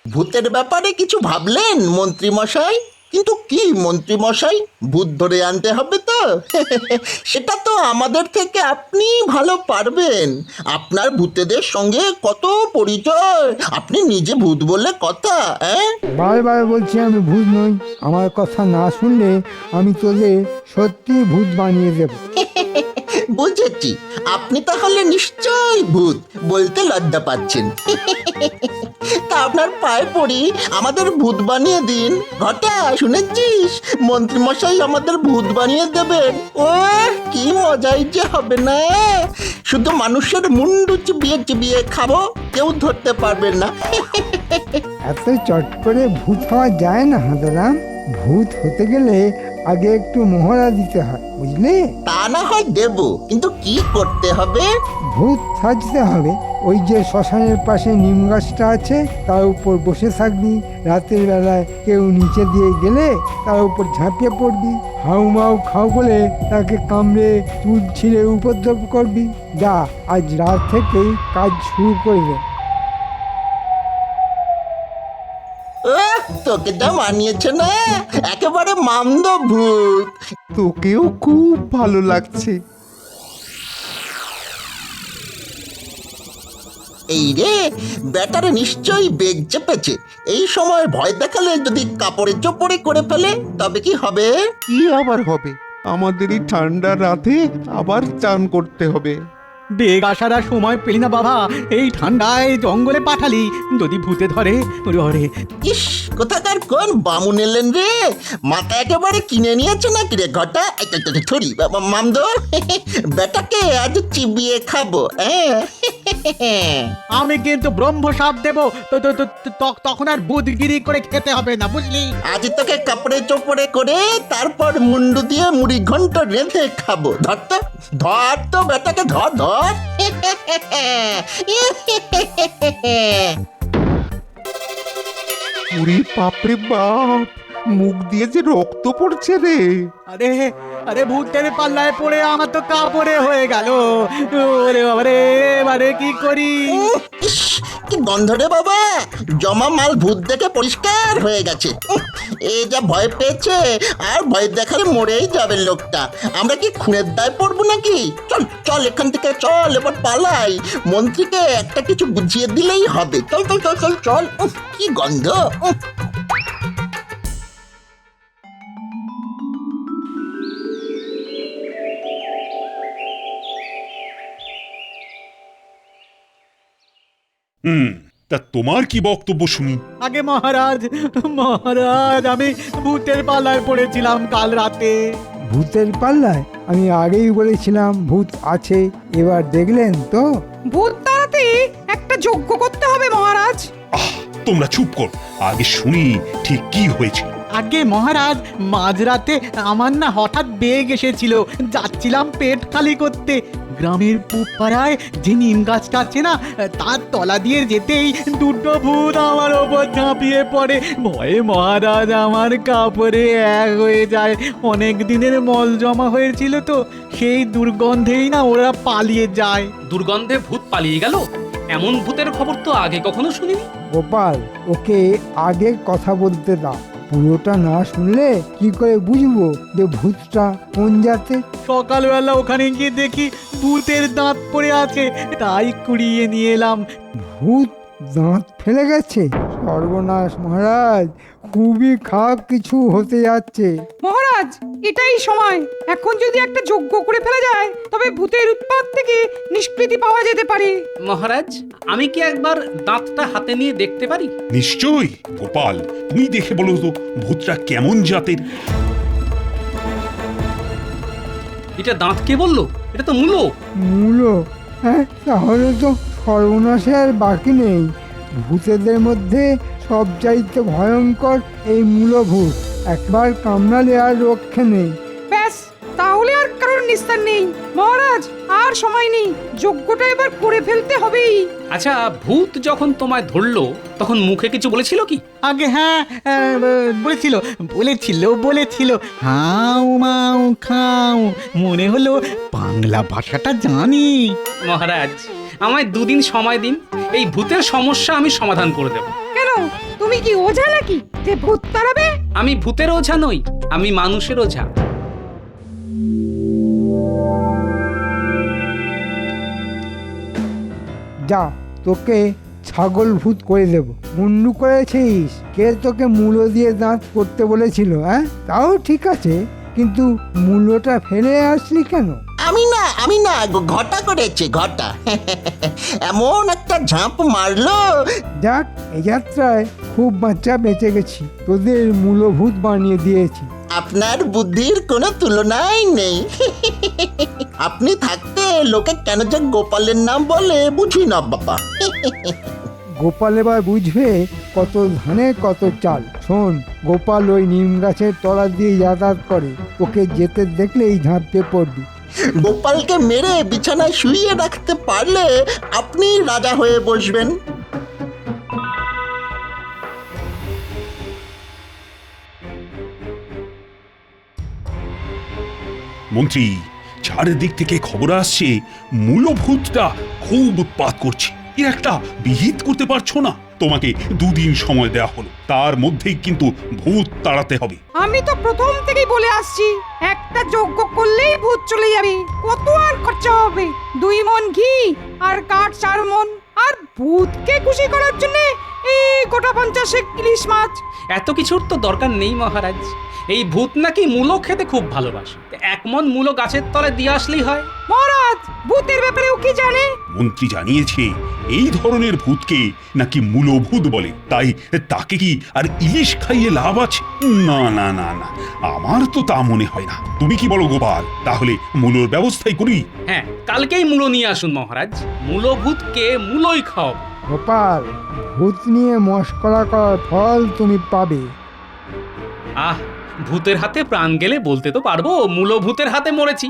ভূতের ব্যাপারে কিছু ভাবলেন মন্ত্রী মশাই? কিন্তু কি মন্ত্রী মশাই, ভূত ধরে আনতে হবে তো? সেটা তো আমাদের থেকে আপনি ভালো পারবেন। আপনার ভূতেদের সঙ্গে কত পরিচয়, আপনি নিজে ভূত বললে কথা। বারবার বলছি আমি ভূত নই। আমার কথা না শুনলে আমি তোদের সত্যি ভূত বানিয়ে দেবো। বুঝেছি, আপনি তাহলে নিশ্চয়ই ভূত, বলতে লজ্জা পাচ্ছেন। তা আপনার পায়ে পড়ি, আমাদের ভূত বানিয়ে দিন। ঘটা, শুনেছিস মন্ত্রী মশাই আমাদের ভূত বানিয়ে দেবেন? ও কি মজাই যে হবে না! শুধু মানুষের মুন্ডু চিবিয়ে চিবিয়ে খাবো, কেউ ধরতে পারবেন না। এত চট করে ভূত হওয়া যায় না হাঁদারাম। ভূত হতে গেলে আগে একটু মহড়া দিতে হয়, বুঝলে? তা না হয় দেব, কিন্তু কি করতে হবে? ভূত সাজতে হবে। ওই যে শ্মশানের পাশে নিম গাছটা আছে, তার উপর বসে থাকবি। রাতের বেলায় কেউ নিচে দিয়ে গেলে তার উপর ঝাঁপিয়ে পড়বি। হাউ মাউ খাও বলে তাকে কামড়ে চুল ছিঁড়ে উপদ্রব করবি। যা, আজ রাত থেকেই কাজ শুরু করবে। তোকে যা মানিয়েছে না, একেবারে মামদ ভূত। তোকেও খুব ভালো লাগছে। এই রে, ব্যাটারে নিশ্চয়ই বেগ চেপেছে। এই সময় ভয় দেখালে যদি কাপড়ে চোপড়ে করে ফেলে তবে কি হবে? কি আবার হবে? আমাদের এই ঠান্ডা রাতে আবার চান করতে হবে। বেগ আসার আর সময় পেলি না বাবা, এই ঠান্ডায় জঙ্গলে পাঠালি, যদি ভূতে ধরে। ওরে ইস, কোথাকার কোন বামুন এলেন রে? মাথা একেবারে কিনে নিয়েছে নাকি রে ঘটা? থরি মামদ, বেটাকে আজ চিবিয়ে খাবো। আমি কিন্তু ব্রহ্ম সাপ দেব, তখন আর বুদগিরি করে খেতে হবে না, বুঝলি? আজ তোকে কাপড়ে চোপড়ে করে তারপর মুন্ডু দিয়ে মুড়ি ঘন্ট রেঁধে খাবো। ধর তো, ধর তো বেটাকে, ধর ধর। পুরি বাপরে বাপ, মুখ দিয়ে যে রক্ত পড়ছে রে। আরে আরে ভূতের পাল্লায় পড়ে আমার তো কাপড়ে হয়ে গেল। ওরে বাবারে, এবারে কি করি? কি গন্ধ রে বাবা, জমা মাল ভূত দেখে পরিষ্কার হয়ে গেছে। এ যা ভয় পেয়েছে, আর ভয় দেখালে মরেই যাবে লোকটা। আমরা কি খুনের দায় পড়বো নাকি? চল চল এখান থেকে, চল এবার পালাই। মন্ত্রীকে একটা কিছু বুঝিয়ে দিলেই হবে। চল চল চল চল চল। কি গন্ধ! তা তোমার কি বক্তব্য শুনি? আগে মহারাজ, মহারাজ, আমি ভূতের পাল্লায় পড়েছিলাম কাল রাতে। ভূতের পাল্লায়? আমি আগেই বলেছিলাম ভূত আছে, এবার দেখলেন তো? ভূত তারা মাঝরাতে একটা যজ্ঞ করতে হবে মহারাজ। তোমরা চুপ কর, আগে শুনি ঠিক কি হয়েছে। আগে মহারাজ, মাঝরাতে আমার না হঠাৎ বেগ এসেছিল, যাচ্ছিলাম পেট খালি করতে। গ্রামের পূব পাড়ায় যে নিম গাছটা আছে না, তার তলা দিয়ে যেতেই দুটো ভূত আমার ওপর ঝাঁপিয়ে পড়ে। ভয়ে মহারাজ আমার কাপড়ে এক হয়ে যায়। অনেক দিনের মল জমা হয়েছিল তো, সেই দুর্গন্ধেই না ওরা পালিয়ে যায়। দুর্গন্ধে ভূত পালিয়ে গেল? এমন ভূতের খবর তো আগে কখনো শুনিনি। গোপাল, ওকে আগে কথা বলতে দাও। পুরোটা না শুনলে কি করে বুঝবো যে ভূতটা কোন জাতের? সকালবেলা ওখানে গিয়ে দেখি ভূতের দাঁত পড়ে আছে, তাই কুড়িয়ে নিয়ে এলাম। ভূত দাঁত ফেলে গেছে? সর্বনাশ মহারাজ, খুবই খারাপ কিছু হতে যাচ্ছে। মহারাজ, এটাই সময়। এখন যদি একটা যজ্ঞ করে ফেলা যায় তবে ভূতের উৎপাত থেকে নিষ্কৃতি পাওয়া যেতে পারে। মহারাজ, আমি কি একবার দাঁতটা হাতে নিয়ে দেখতে পারি? নিশ্চয়ই। গোপাল, তুমি দেখে বলো তো ভূতটা কেমন জাতের। এটা দাঁত কে বললো? এটা তো মূলো। মূলো? হ্যাঁ, তাহলে তো সর্বনাশে আর বাকি নেই। ভূতেদের মধ্যে সবচাইতে ভয়ঙ্কর এই মূলভূত। একবার কামড়ালে আর রক্ষে নেই। ব্যাস, তাহলে আর কারোর নিস্তার নেই। মহারাজ, আর সময় নেই, যজ্ঞটা এবার করে ফেলতে হবেই। আচ্ছা, ভূত যখন তোমায় ধরলো তখন মুখে কিছু বলেছিল কি? আগে হ্যাঁ, বলেছিল হাউ মাউ খাও। মনে হলো বাংলা ভাষাটা জানি। মহারাজ, আমায় 2 দিন সময় দিন, এই ভূতের সমস্যা আমি সমাধান করে দেব। কেন, তুমি কি ওঝা নাকি যে ভূত তাড়াবে? আমি ভূতের ওঝা নই, আমি মানুষের ওঝা। যা, তোকে ছাগল ভূত করে দেব। মুন্ডু করেছিস? কে তোকে মূলো দিয়ে দাঁত করতে বলেছিল? হ্যাঁ, তাও ঠিক আছে, কিন্তু মূলোটা ফেলে আসলি কেন? আমি না ঘটা করেছে, ঘটা। এমন একটা ঝাঁপ মারলো। যাক, এই যাত্রায় খুব বাচ্চা বেঁচে গেছি। তোদের মূলভূত বানিয়ে দিয়েছি। আপনার বুদ্ধির কোনো তুলনাই নেই। আপনি থাকতে লোকে কেন যে গোপালের নাম বলে বুঝি না বাবা। গোপাল এবার বুঝবে কত ধানে কত চাল। শোন, গোপাল ওই নিম গাছের তলা দিয়ে যাতায়াত করে। ওকে যেতে দেখলেই ঝাঁপিয়ে পড়বি। গোপালকে মেরে বিছানায় শুইয়ে রাখতে পারলে আপনি রাজা হয়ে বসবেন। মন্ত্রী, চারিদিক থেকে খবর আসছে মূলভূতটা খুব উৎপাত করছে। এর একটা বিহিত করতে পারছো না? তোমাকে 2 দিন সময় দেওয়া হলো, তার মধ্যেই কিন্তু ভূত তাড়াতে হবে। আমি তো প্রথম থেকেই বলে আসছি, একটা যজ্ঞ করলেই ভূত চলে যাবে। কত আর খরচা হবে? 2 মণ ঘি আর কাঠ 4 মণ। আর ভূতকে খুশি করার জন্য এই গোটা 50 ইলিশ মাছ। এত কিছুর তো দরকার নেই মহারাজ। এই ভূত নাকি মূলো খেতে খুব ভালোবাসে। 1 মণ মূলো গাছের তলায় দিয়ে আসলেই হয়। মহারাজ, ভূতের ব্যাপারেও কি জানে? মন্ত্রী জানিয়েছে এই ধরনের ভূতকে নাকি মূলভূত বলে। তাই তাকে কি আর ইলিশ খাইয়ে লাভ আছে? না না না না, আমার তো তা মনে হয় না। তুমি কি বলো গোপাল? তাহলে মূলোর ব্যবস্থাই করি। হ্যাঁ, কালকেই মূলো নিয়ে আসুন মহারাজ। মূলভূতকে মূলোই খাও। গোপাল, ভূত নিয়ে মশকরা করার ফল তুমি পাবে। আহ, ভূতের হাতে প্রাণ গেলে বলতে তো পারবো মূলভূতের হাতে মরেছি।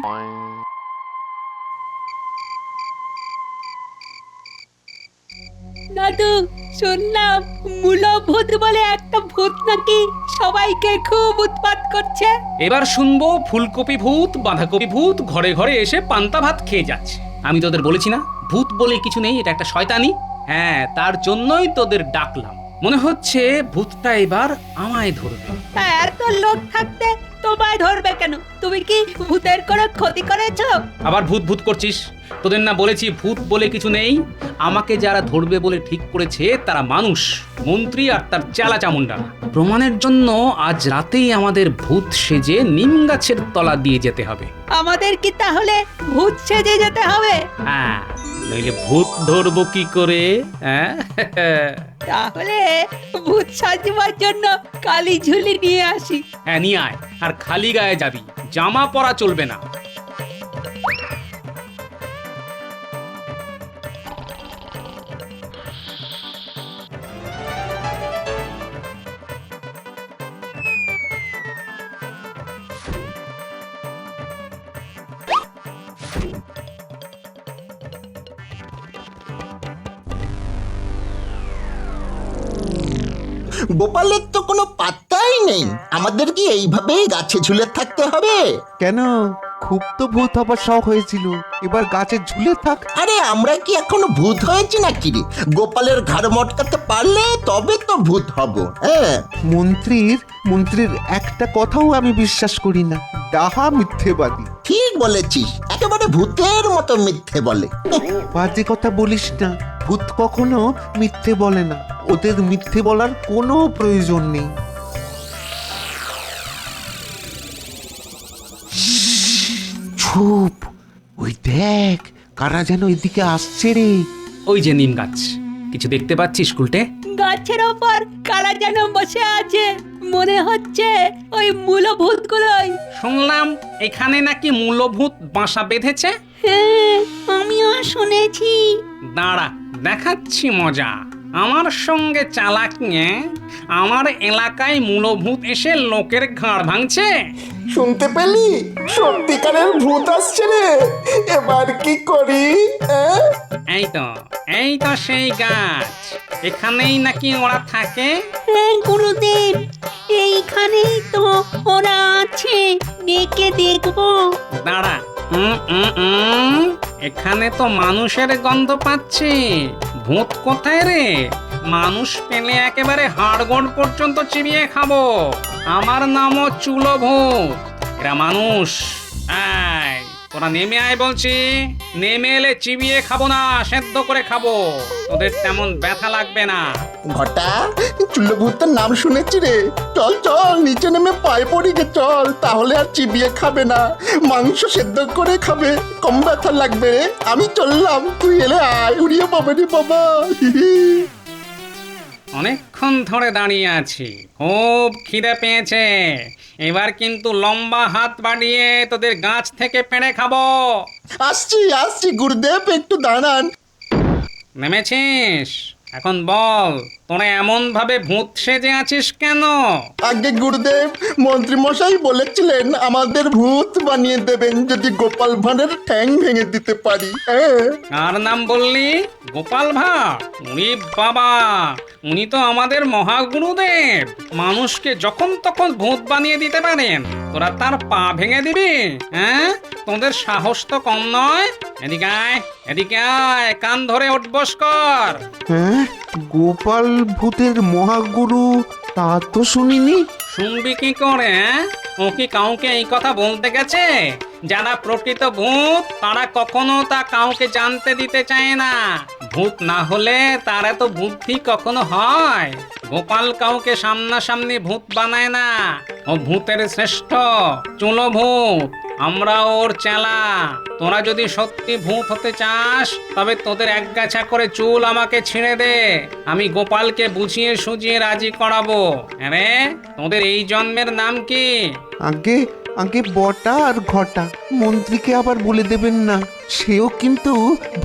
দাদু, শুনলাম মূলভূত বলে একটা ভূত নাকি সবাইকে খুব উৎপাত করছে। এবার শুনবো ফুলকপি ভূত, বাঁধাকপি ভূত ঘরে ঘরে এসে পান্তা ভাত খেয়ে যাচ্ছে। আমি তোদের বলেছি না, ভূত বলে কিছু নেই, এটা একটা শয়তানি। হ্যাঁ, তার জন্যই তোদের ডাকলাম। মনে হচ্ছে ভূতটা এবার আমায় ধরবে। এত লোক থাকতে তোমায় ধরবে কেন? তুমি কি ভূতের কোনো ক্ষতি করেছো? আবার ভূত ভূত করছিস? তোদের না বলেছি ভূত বলে কিছু নেই। আমাকে যারা ধরবে বলে ঠিক করেছে তারা মানুষ, মন্ত্রী আর তার চেলা চামুন্ডা। প্রমাণের জন্য আজ রাতেই আমাদের ভূত সেজে নিম গাছের তলা দিয়ে যেতে হবে। আমাদের কি তাহলে ভূত সেজে যেতে হবে? হ্যাঁ, নইলে ভূত ধরবো কি করে? হ্যাঁ, তাহলে ভূত সাজবার জন্য কালি ঝুলি নিয়ে আসি। হ্যাঁ, নিয়ে আয়। আর খালি গায়ে যাবি, জামা পরা চলবে না। গোপালের তো কোনো পাত্তাই নেই। আমাদের কি এইভাবেই গাছে ঝুলে থাকতে হবে? কেন, খুব তো ভূত হবার শখ হয়েছিল, এবার গাছে ঝুলে থাক। আরে আমরা কি এখনো ভূত হয়েছি নাকি রে? গোপালের ঘাড় মটকাতে পারলে তবে তো ভূত হব। হ্যাঁ, মন্ত্রীর একটা কথাও আমি বিশ্বাস করি না, ডাহা মিথ্যেবাদী। ঠিক বলেছিস, একেবারে ভূতের মতো মিথ্যে বলে। বাজে কথা বলিস না, ভূত কখনো মিথ্যে বলে না, ওদের মিথ্যে বলার কোনো প্রয়োজন নেই। চুপ, ওই দেখ কারা যেন এদিকে আসছে রে। ওই যে নিম গাছ, কিছু দেখতে পাচ্ছিস উল্টে? গাছের ওপর কারা যেন বসে আছে, মনে হচ্ছে ওই মূলভূতগুলোই। শুনলাম এখানে নাকি মূলভূত বাসা বেঁধেছে। হ্যাঁ, আমিও শুনেছি। দাঁড়া, দেখাচ্ছি মজা। আমার সঙ্গে চালাক নিয়ে আমার এলাকায় মূলভূত এসে লোকের ঘাড় ভাঙছে। শুনতে পেলি? সত্যিকারের ভূত আসছে রে, এবার কি করি? এই তো সেই গাছ, এখানেই নাকি ওরা থাকে। হ্যাঁ গুরুদেব, এইখানেই তো ওরা আছে, ডেকে দেখবো। দাঁড়া, এখানে তো মানুষের গন্ধ পাচ্ছি। ভূত কোথায় রে? মানুষ পেলে একেবারে হাড়গোড় পর্যন্ত চিবিয়ে খাবো। আমার নামও চুলো ভূত, এরা মানুষ। আয় তোরা নেমে আয় বলছি, নেমে এলে চিবিয়ে খাবো না, সেদ্ধ করে খাবো, তোদের তেমন ব্যথা লাগবে না। ঘটা, চুল্লভূতের নাম শুনেছি রে। চল চল, নিচে নেমে পায়ে পড়ি গে, চল, তাহলে আর চিবিয়ে খাবে না, মাংস সেদ্ধ করে খাবে, কম ব্যথা লাগবে রে। আমি চললাম, তুই এলে আয়। উড়িয়ে পাবে রে বাবা। অনেকক্ষণ ধরে দাঁড়িয়ে আছি, খুব খিদে পেয়েছে। এবার কিন্তু লম্বা হাত বাড়িয়ে তোদের গাছ থেকে পেড়ে খাবো। আসছি গুরুদেব, একটু দাঁড়ান। নেমেছিস? এখন বল, তোরা এমন ভাবে ভূত সেজে আছিস কেন? আগে গুরুদেব, মন্ত্রী মশাই বলেছিলেন আমাদের ভূত বানিয়ে দেবেন যদি গোপাল ভাঁড়ের ঠ্যাং ভেঙে দিতে পারি। কার নাম বললি? গোপাল ভাঁড়? উনি বাবা, উনি তো আমাদের মহাগুরুদেব। মানুষকে যখন তখন ভূত বানিয়ে দিতে পারেন, তোরা তার পা ভেঙে দিবি? হ্যাঁ, তোদের সাহস তো কম নয়। এদিকে আয়, কান ধরে উঠবস কর। হ্যাঁ, গোপাল ভূতের মহাগুরু, তা তো শুনিনি। শুনবি কি করে? ও কি কাউকে এই কথা বলতে গেছে? যারা প্রকৃত ভূত তারা কখনো তা কাউকে জানতে দিতে চায় না। ভূত না হলে তার এত বুদ্ধি কখনো হয়? গোপাল কাউকে সামনাসামনি ভূত বানায় না, ও ভূতের শ্রেষ্ঠ চুলো ভূত। আমরা ওর চেলা। তোরা যদি সত্যি ভূত হতে চাস তবে তোদের একগাছা করে চুল আমাকে ছিঁড়ে দে, আমি গোপালকে বুঝিয়ে সুঝিয়ে রাজি করাবো। আরে তোদের এই জন্মের নাম কি? আগে বটা আর ঘটা, মন্ত্রীকে আবার বলে দেবেন না, সেও কিন্তু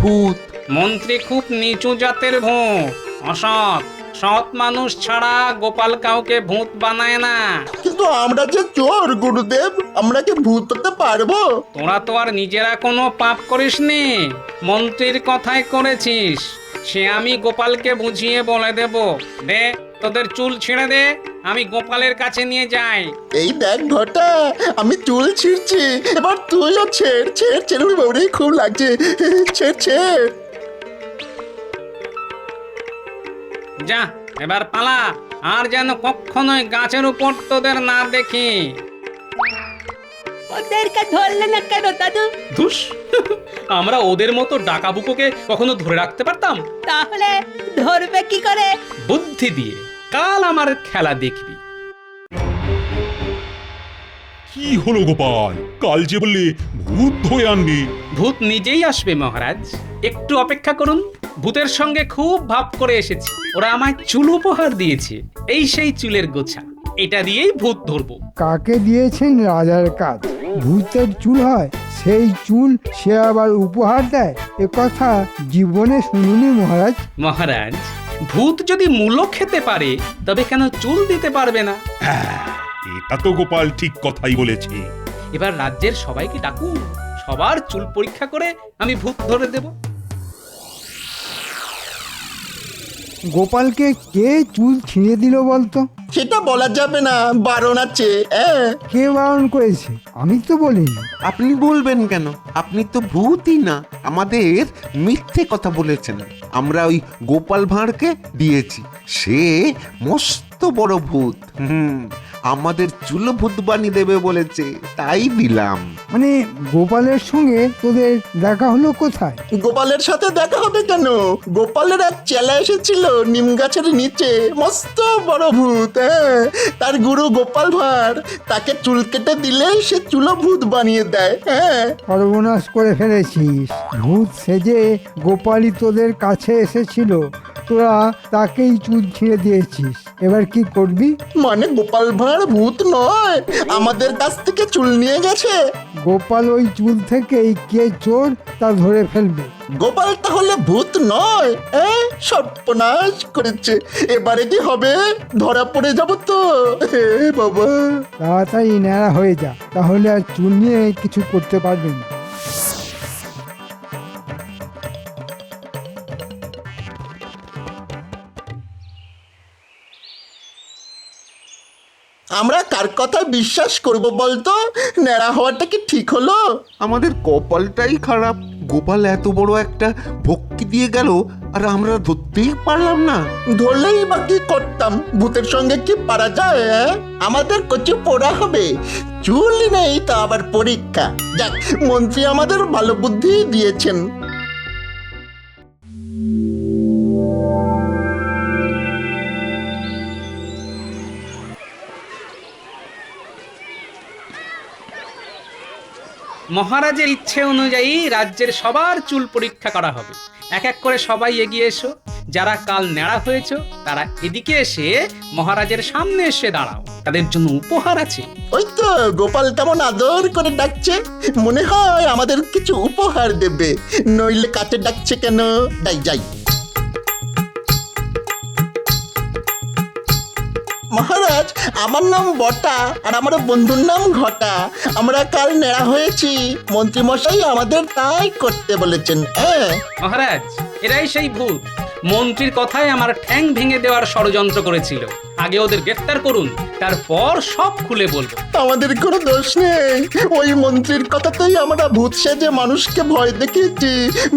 ভূত। মন্ত্রী খুব নিচু জাতের ভূত, অসৎ। সৎ মানুষ ছাড়া গোপাল কাউকে ভূত বানায় না। কিন্তু আমরা যে চোর গুরুদেব, আমরা কি ভূত হতে পারবো? তোরা তো আর নিজেরা কোনো পাপ করিসনি, মন্ত্রীর কথাই করেছিস। সে আমি গোপালকে বুঝিয়ে বলে দেব। দে তোদের চুল ছিঁড়ে দে, আমি গোপালের কাছে নিয়ে যাই। এই দেখ ঘটা, আমি চুল ছিঁড়ছি, এবার তুইও ছেড় বউরে, খুব লাগছে, ছেড়। যা এবার পালা, আর যেন কখনোই গাছের উপর তোদের না দেখি। ওদেরকে ধরলে না কেন দাদু? ধুস, আমরা ওদের মতো ডাকাবুকোকে কখনো ধরে রাখতে পারতাম? তাহলে ধরবে কি করে? বুদ্ধি দিয়ে। কাল আমার খেলা দেখবি। কি হলো গোপাল, কাল যে বললে ভূত ধরে আনবি? ভূত নিজেই আসবে মহারাজ, একটু অপেক্ষা করুন। ভূতের সঙ্গে খুব ভাব করে এসেছি, ওরা আমায় চুল উপহার দিয়েছে। এই সেই চুলের গোছা, এটা দিয়েই ভূত ধরবো। কাকে দিয়েছেন রাজার কাজ, ভূতের চুল হয়, সেই চুল সে আবার উপহার দেয়, এ কথা জীবনে শুনিনি মহারাজ। মহারাজ, ভূত যদি মূলো খেতে পারে তবে কেন চুল দিতে পারবে না? এটা তো গোপাল ঠিক কথাই বলেছে। এবার রাজ্যের সবাইকে ডাকুন, সবার চুল পরীক্ষা করে আমি ভূত ধরে দেব। গোপালকে কে চুল ছিঁড়ে দিল বলতো? সেটা বলা যাবে না, বারণ আছে। কে বারণ করেছে? আমি তো বলিনি। আপনি বলবেন কেন? আপনি তো ভূতই না, আমাদের মিথ্যে কথা বলেছেন। আমরা ওই গোপাল ভাঁড়কে দিয়েছি, সে মস্ত বড় ভূত। আমাদের চুলো ভূত বানিয়ে দেবে বলেছে, তাই দিলাম। মানে গোপালের সঙ্গে তোদের দেখা হলো কোথায়? গোপালের সাথে দেখা হবে কেন? গোপালের এক চেলা এসেছিল নিম গাছের নিচে, মস্ত বড় ভূত। তার গুরু গোপাল ভাঁড়, তাকে চুল কেটে দিলে সে চুলো ভূত বানিয়ে দেয়। সর্বনাশ করে ফেলেছিস। ভূত সেজে গোপালই তোদের কাছে এসেছিল, তোরা তাকেই চুল ছিঁড়ে দিয়েছিস। এবার কি করবি? মানে গোপাল ভাঁড় ভূত নয়, আমাদের কাছ থেকে চুল নিয়ে গেছে। গোপাল ওই চুল থেকেই কে চোর তা ধরে ফেলবে। গোপাল তাহলে ভূত নয়? সর্বনাশ করেছে। এবারে কি হবে? ধরা পড়ে যাব তো। বাবা, তাড়াতাড়ি ন্যাড়া হয়ে যা, তাহলে আর চুল নিয়ে কিছু করতে পারবে না। আমরা কার কথা বিশ্বাস করব বলতো? ন্যাড়া হওয়াটা কি ঠিক হলো? আমাদের কপালটাই খারাপ। গোপাল এত বড় একটা ভক্তি দিয়ে গেল, আর আমরা ধরতেই পারলাম না। ধরলেই বা কি করতাম? ভূতের সঙ্গে কি পারা যায়? আমাদের কচু পোড়া হবে। চুল নেই তো আবার পরীক্ষা। যাক, মন্ত্রী আমাদের ভালো বুদ্ধি দিয়েছেন। মহারাজের ইচ্ছে অনুযায়ী রাজ্যের সবার চুল পরীক্ষা করা হবে। এক এক করে সবাই এগিয়ে এসো। যারা কাল ন্যাড়া হয়েছ তারা এদিকে এসে মহারাজের সামনে এসে দাঁড়াও, তাদের জন্য উপহার আছে। ওই তো গোপাল কেমন আদর করে ডাকছে, মনে হয় আমাদের কিছু উপহার দেবে। নইলে কাছে ডাকছে কেন? যাই যাই। মহারাজ, আমার নাম বটা, আর আমার বন্ধুর নাম ঘটা। আমরা কাল নেড়া হয়েছি, মন্ত্রী মশাই আমাদের তাই করতে বলেছেন। মহারাজ, এরাই সেই ভূত। মন্ত্রীর কথায় আমার ঠ্যাং ভেঙে দেওয়ার ষড়যন্ত্র করেছিল। আগে ওদের গ্রেফতার করুন, তারপর সব খুলে বলবো। আমাদের কোনো দোষ নেই, ওই মন্ত্রীর কথাতেই আমরা ভূত সেজে মানুষকে ভয় দেখিয়েছি।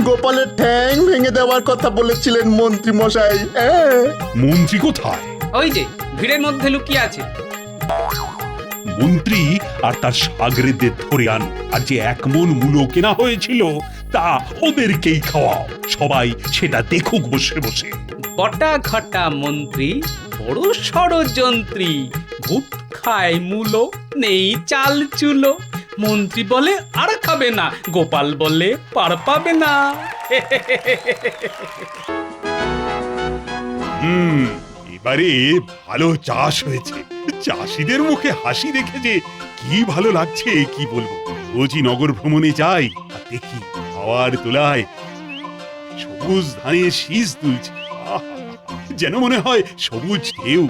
গোপালের ঠ্যাং ভেঙে দেওয়ার কথা বলেছিলেন মন্ত্রী মশাই। মন্ত্রী কোথায়? ওই যে ভিড়ের মধ্যে লুকিয়ে আছে। মন্ত্রী আর তার সাগরেদের ধরে আনো, আর যে 1 মণ মূলো কেনা হয়েছিল তা ওদেরকেই খাওয়াও। সবাই সেটা দেখুক বসে বসে। বটা ঘটা মন্ত্রী বড় ষড়যন্ত্রী। ভূত খায় মূলো, নেই চাল চুলো। মন্ত্রী বলে আর খাবে না, গোপাল বলে পার পাবে না। এবারে ভালো চাষ হয়েছে। চাষিদের মুখে হাসি দেখে যে কি ভালো লাগছে কি বলবো। রোজই নগর ভ্রমণে যাই আর দেখি হাওয়ার তোলায় সবুজ ধানের শীষ তুলছে। যেন মনে হয় সবুজ ঢেউ,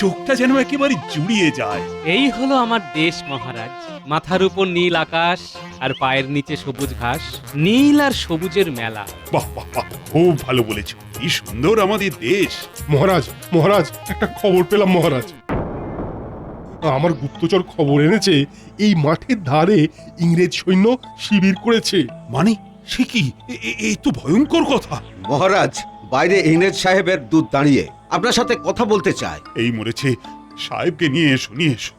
চোখটা যেন একেবারে জুড়িয়ে যায়। এই হলো আমার দেশ মহারাজ। মাথার উপর নীল আকাশ আর পায়ের নিচে সবুজ ঘাস, নীল আর সবুজের মেলা। বাহ বাহ বাহ, খুব ভালো বলেছো। কি সুন্দর আমাদের দেশ। মহারাজ, মহারাজ, একটা খবর পেলাম মহারাজ। আমার গুপ্তচর খবর এনেছে এই মাঠের ধারে ইংরেজ সৈন্য শিবির করেছে। মানে সে কি? এই তো ভয়ঙ্কর কথা। মহারাজ, বাইরে ইংরেজ সাহেবের দূত দাঁড়িয়ে আপনার সাথে কথা বলতে চায়। এই মরেছে, সাহেবকে নিয়ে এসো, নিয়ে এসো।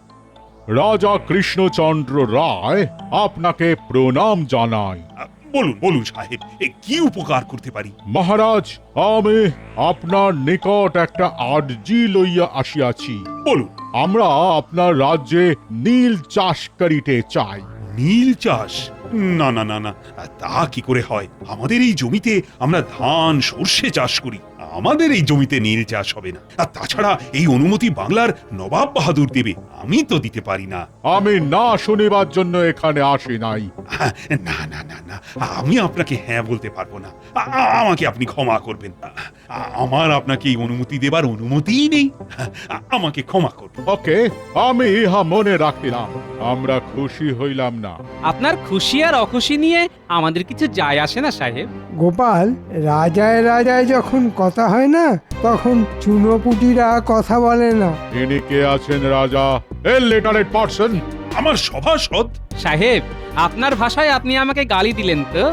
রাজা কৃষ্ণচন্দ্র রায় আপনাকে প্রণাম জানাই। বলুন বলুন সাহেব, কি উপকার করতে পারি? মহারাজ, আমি আপনার নিকট একটা আর্জি লইয়া আসিয়াছি। বলুন। আমরা আপনার রাজ্যে নীল চাষ করিতে চাই। নীল চাষ? না না না না, তা কি করে হয়? আমাদের এই জমিতে আমরা ধান সর্ষে চাষ করি, আমাদের এই জমিতে নীল চাষ হবে না। আর তাছাড়া এই অনুমতি বাংলার নবাব বাহাদুর দেবে, আমি তো দিতে পারি না। আমি না শুনিবার জন্য এখানে আসি নাই। না না না না, আমি আপনাকে হ্যাঁ বলতে পারবো না। আমাকে আপনি ক্ষমা করবেন। আমার আপনাকে এই অনুমতি দেবার অনুমতিই নেই। আমাকে ক্ষমা করবেন। ওকে, আমি ইহা মনে রাখিলাম। আমরা খুশি হইলাম না। আপনার খুশি আর অখুশি নিয়ে আমাদের কিছু যায় আসে না সাহেব। গোপাল, রাজায় রাজায় যখন কথা হয় না তখন চুনোপুটিরা কথা বলে না। ইনি কে আছেন রাজা? এ লেটারেড পার্সন। আমার সভাসদ সাহেব, আপনার ভাষায় আপনি আমাকে গালি দিলেন তো,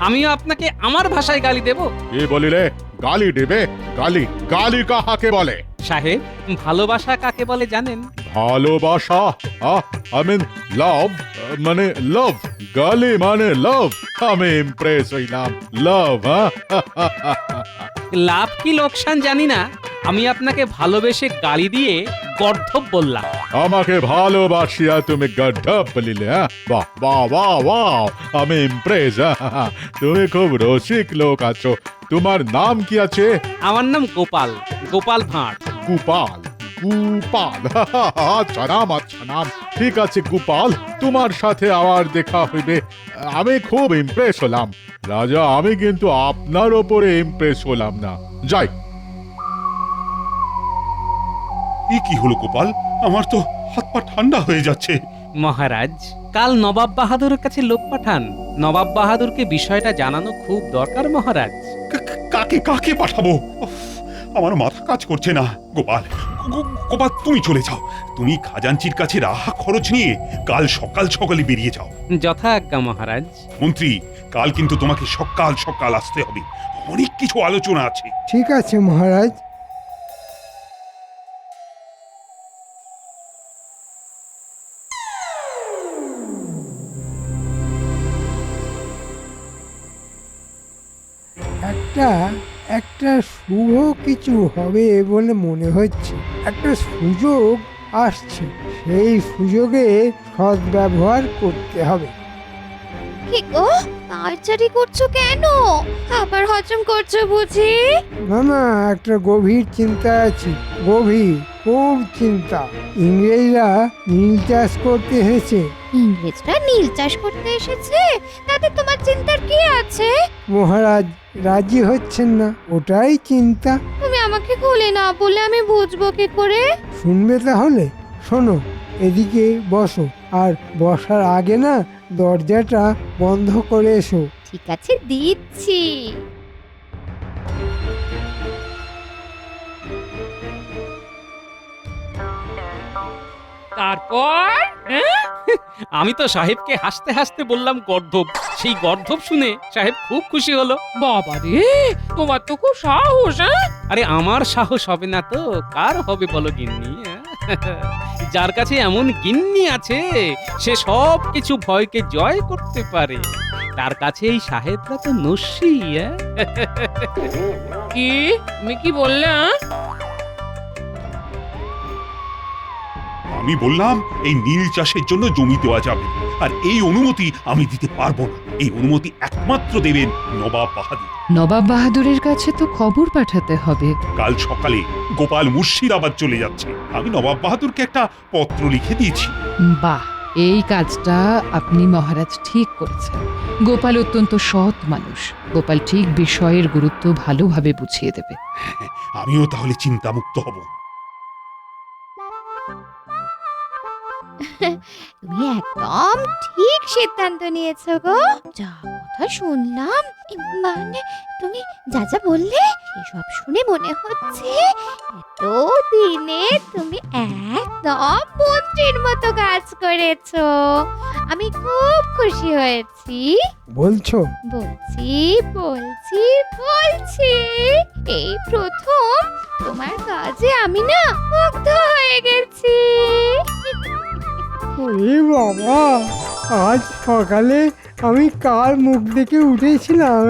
আমিও আপনাকে আমার ভাষায় গালি দেব। কি বলিলে? গালি দেবে? গালি গালি কাহাকে বলে? সাহেব, ভালোবাসা কাকে বলে জানেন? ভালোবাসা? আই মিন লাভ, মানে লাভ। গালি মানে লাভ। আমি ইমপ্রেস হইলাম। লাভ, লাভ কি লোকসান জানি না, আমি আপনাকে ভালোবেসে গালি দিয়ে গর্ধব বললাম। আমাকে ভালোবাসিয়া তুমি গর্ধব বলিলে? বাহ বাহ বাহ বাহ, আমি ইমপ্রেস। তুমি খুব রসিক লোক আছো। তোমার নাম কি আছে? আমার নাম গোপাল, গোপাল ভাঁড়। গোপাল, গোপাল, আচ্ছা নাম, আচ্ছা নাম। ঠিক আছে গোপাল, তোমার সাথে আবার দেখা হইবে। আমি খুব ইমপ্রেস হলাম রাজা। আমি কিন্তু আপনার ওপরে ইমপ্রেস হলাম না। যাই। কি হলো গোপাল? আমার তো হাত পা ঠান্ডা হয়ে যাচ্ছে। মহারাজ, কাল নবাব বাহাদুরের কাছে লোক পাঠান। নবাব বাহাদুরকে বিষয়টা জানানো খুব দরকার মহারাজ। কাকে কাকে পাঠাবো? আমার মাথা কাজ করছে না। গোপাল, গোপাল তুমি চলে যাও। তুমি খাজাঞ্চির কাছে রাহা খরচ নিয়ে কাল সকাল সকালে বেরিয়ে যাও। যথা আজ্ঞা মহারাজ। মন্ত্রী, কাল কিন্তু তোমাকে সকাল সকাল আসতে হবে। অনেক কিছু আলোচনা আছে। ঠিক আছে মহারাজ। একটা শুভ কিছু হবে বলে মনে হচ্ছে। একটা সুযোগ আসছে, সেই সুযোগে সদ্ব্যবহার করতে হবে। কি গো, তাড়াতাড়ি করছো কেন? আবার হজম করছো বুঝি? না না, একটা গভীর চিন্তা আছে। গভীর, খুব চিন্তা। ইংরেজরা নীল চাষ করতে এসেছে। ইংরেজরা নীল চাষ করতে এসেছে? তাতে তোমার চিন্তার কি আছে? মহারাজ রাজি হচ্ছেন না, ওটাই চিন্তা। তুমি আমাকে খুলে না বলে আমি বুঝবো কি করে? শুনবে তাহলে? শোনো, এদিকে বসো, আর বসার আগে না দরজাটা বন্ধ করে এসো। ঠিক আছে, দিচ্ছি। তারপর আমি তো সাহেবকে হাসতে হাসতে বললাম গর্ধব। সেই গর্ধব শুনে সাহেব খুব খুশি হলো। বাবা রে, তোমার তো খুব সাহস। আরে আমার সাহস হবে না তো কার হবে বলো গিন্নি? যার কাছে এমন গিন্নি আছে সে সব কিছু ভয়কে জয় করতে পারে, তার কাছে এই সাহেবরা তো নস্যি। কি তুমি কি বললে? আমি বললাম এই নীল চাষের জন্য জমি দেওয়া যাবে, আর এই অনুমতি আমি দিতে পারবো না। এই অনুমতি একমাত্র দেবেন নবাব বাহাদুর। নবাব বাহাদুরের কাছে তো খবর পাঠাতে হবে। কাল সকালে গোপাল মুর্শিদাবাদ চলে যাচ্ছে। আমি নবাব বাহাদুরকে একটা পত্র লিখে দিয়েছি। বাহ, এই কাজটা আপনি মহারাজ ঠিক করেছেন। গোপাল অত্যন্ত সৎ মানুষ। গোপাল ঠিক বিষয়ের গুরুত্ব ভালোভাবে বুঝিয়ে দেবে। আমিও তাহলে চিন্তামুক্ত হব। তুমি একদম ঠিক সিদ্ধান্ত নিয়েছো গো। যা কথা শুনলাম, মানে তুমি যা যা বললে সেসব শুনে মনে হচ্ছে এত দিনে তুমি একদম মন্ত্রীর মতো কাজ করেছো। আমি খুব খুশি হয়েছি। বলছো? বলছি বলছি বলছি, এই প্রথম তোমার কাজে আমি না মুগ্ধ হয়ে গেছি। ওরে বাবা, আজ সকালে আমি কার মুখ দেখে উঠেছিলাম?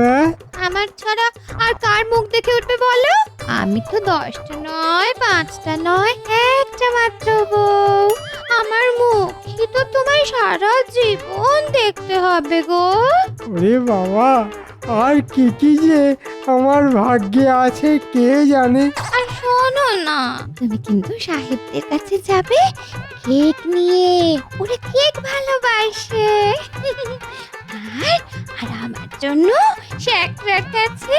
আমার ছাড়া আর কার মুখ দেখে উঠবে বলো? আমি তো 10টা নয়, 5টা নয়, একটা মাত্র বউ। আমার মুখই তো তোমায় সারা জীবন দেখতে হবে গো। ওরে বাবা, আর কি কি যে আমার ভাগ্যে আছে কে জানে। আর শোনো না, তুমি কিন্তু সাহেবদের কাছে যাবে কেক নিয়ে। ওরা কেক ভালোবাসে। আর আমার জন্য শেখরার কাছে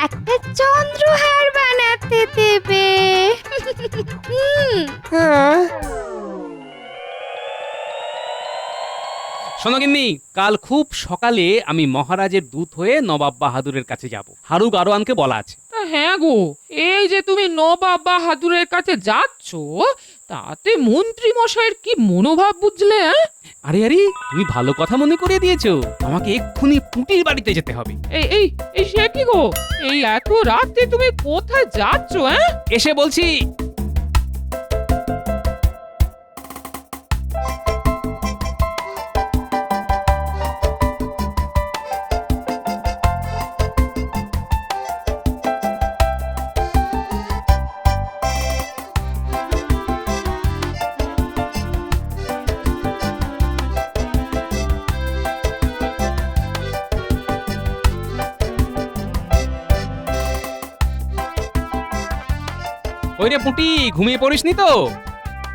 একটা চন্দ্রহার বানাতে দেবে। শোনো গিন্নি, কাল খুব সকালে আমি মহারাজের দূত হয়ে নবাব বাহাদুরের কাছে যাব। হারু গারোয়ানকে বলা আছে। তা হ্যাঁ গো, এই যে তুমি নবাব বাহাদুরের কাছে যাচ্ছ, তাতে মন্ত্রী মশাইয়ের কি মনোভাব বুঝলে? আরে আরে, তুমি ভালো কথা মনে করিয়ে দিয়েছো। আমাকে এক্ষুনি পুটির বাড়িতে যেতে হবে। এই এই এই সে কি গো, এই এত রাতে তুমি কোথায় যাচ্ছ? এসে বলছি। ওই রে পুটি, ঘুমিয়ে পড়িসনি তো?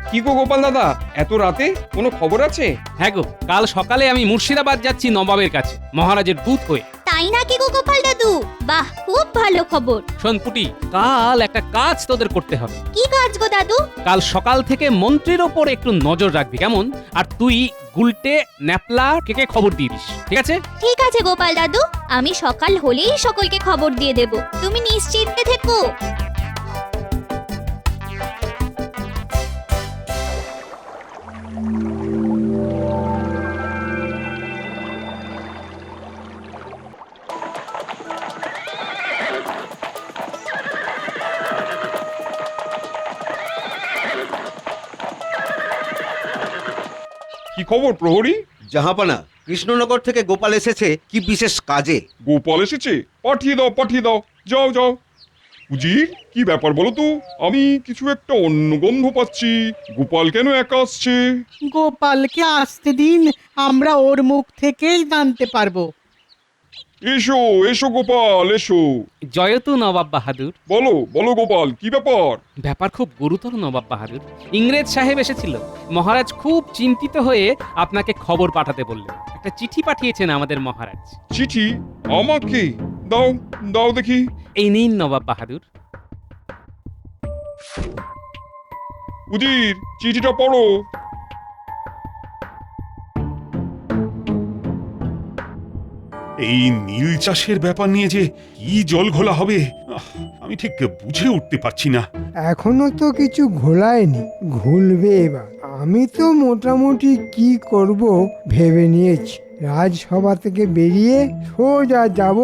কি গো গোপাল দাদা, এত রাতে কোনো খবর আছে? হ্যাঁ গো, কাল সকালে আমি মুর্শিদাবাদ যাচ্ছি নবাবের কাছে মহারাজের দূত হয়ে। তাই নাকি গো গোপাল দাদু? বাহ, খুব ভালো খবর। শোন পুটি, কাল একটা কাজ তোদের করতে হবে। কি কাজ গো দাদু? কাল সকাল থেকে মন্ত্রীর ওপর একটু নজর রাখবি, কেমন? আর তুই গুলটে ন্যাপলা কে খবর দিয়ে দিস, ঠিক আছে? ঠিক আছে গোপাল দাদু, আমি সকাল হলেই সকলকে খবর দিয়ে দেব। তুমি নিশ্চিন্তে থেকো। কি খবর প্রহরী? জাহাপানা, কৃষ্ণনগর থেকে গোপাল এসেছে কি বিশেষ কাজে। গোপাল এসেছে? পাঠিয়ে দাও, পাঠিয়ে দাও। যাও যাও। উজির, কি ব্যাপার বলো তো? আমি কিছু একটা অন্য গন্ধ পাচ্ছি। গোপাল কেন একা আসছে? গোপালকে আসতে দিন, আমরা ওর মুখ থেকেই জানতে পারবো। এসো এসো গোপাল, এসো। জয়তু নবাব বাহাদুর। বলো বলো গোপাল, কি ব্যাপার? ব্যাপার খুব গুরুতর নবাব বাহাদুর। ইংরেজ সাহেব এসেছিল। মহারাজ খুব চিন্তিত হয়ে আপনাকে খবর পাঠাতে বললেন। একটা চিঠি পাঠিয়েছেন আমাদের মহারাজ। চিঠি? আমাকে? দাও দাও দেখি। এই নিন নবাব বাহাদুর। উজির, চিঠিটা পড়ো। এই নীল চাষের ব্যাপার নিয়ে যে কি জল ঘোলা হবে আমি ঠিক বুঝে উঠতে পারছি না। এখনো তো কিছু ঘোলায়নি, ঘুলবে এবার। আমি তো মোটামুটি কি করব ভেবে নিয়েছি। রাজসভা থেকে বেরিয়ে সোজা যাব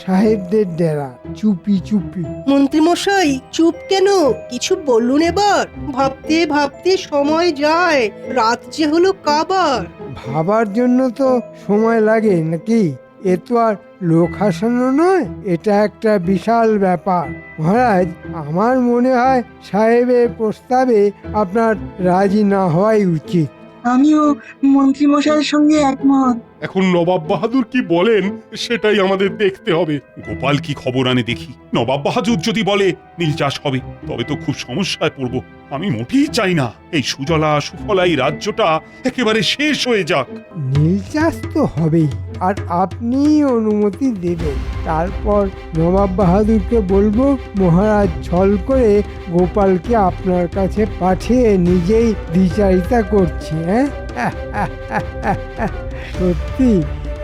সাহেবদের ডেরা, চুপি চুপি। মন্ত্রীমশাই চুপ কেন? কিছু বলুন এবার। ভাবতে ভাবতে সময় যায়, রাত যে হলো কাবার। ভাবার জন্য তো সময় লাগে নাকি? এ তো আর লোক হাসানো নয়, এটা একটা বিশাল ব্যাপার। মহারাজ, আমার মনে হয় সাহেবের প্রস্তাবে আপনার রাজি না হওয়াই উচিত। আমিও মন্ত্রীমশাইয়ের সঙ্গে একমত। এখন নবাব বাহাদুর কি বলেন সেটাই আমাদের দেখতে হবে। গোপাল কি খবর আনে দেখি। নবাব বাহাদুর যদি বলে নীল চাষ হবে, তবে তো খুব সমস্যায় পড়ব। আমি মোটেই চাই না এই সুজলা সুফলা এই রাজ্যটা একেবারে শেষ হয়ে যাক। নীল চাষ তো হবেই, আর আপনি অনুমতি দেবেন। তারপর নবাব বাহাদুরকে বলবো মহারাজ ছল করে গোপালকে আপনার কাছে পাঠিয়ে নিজেই দ্বিচারিতা করছে। সত্যি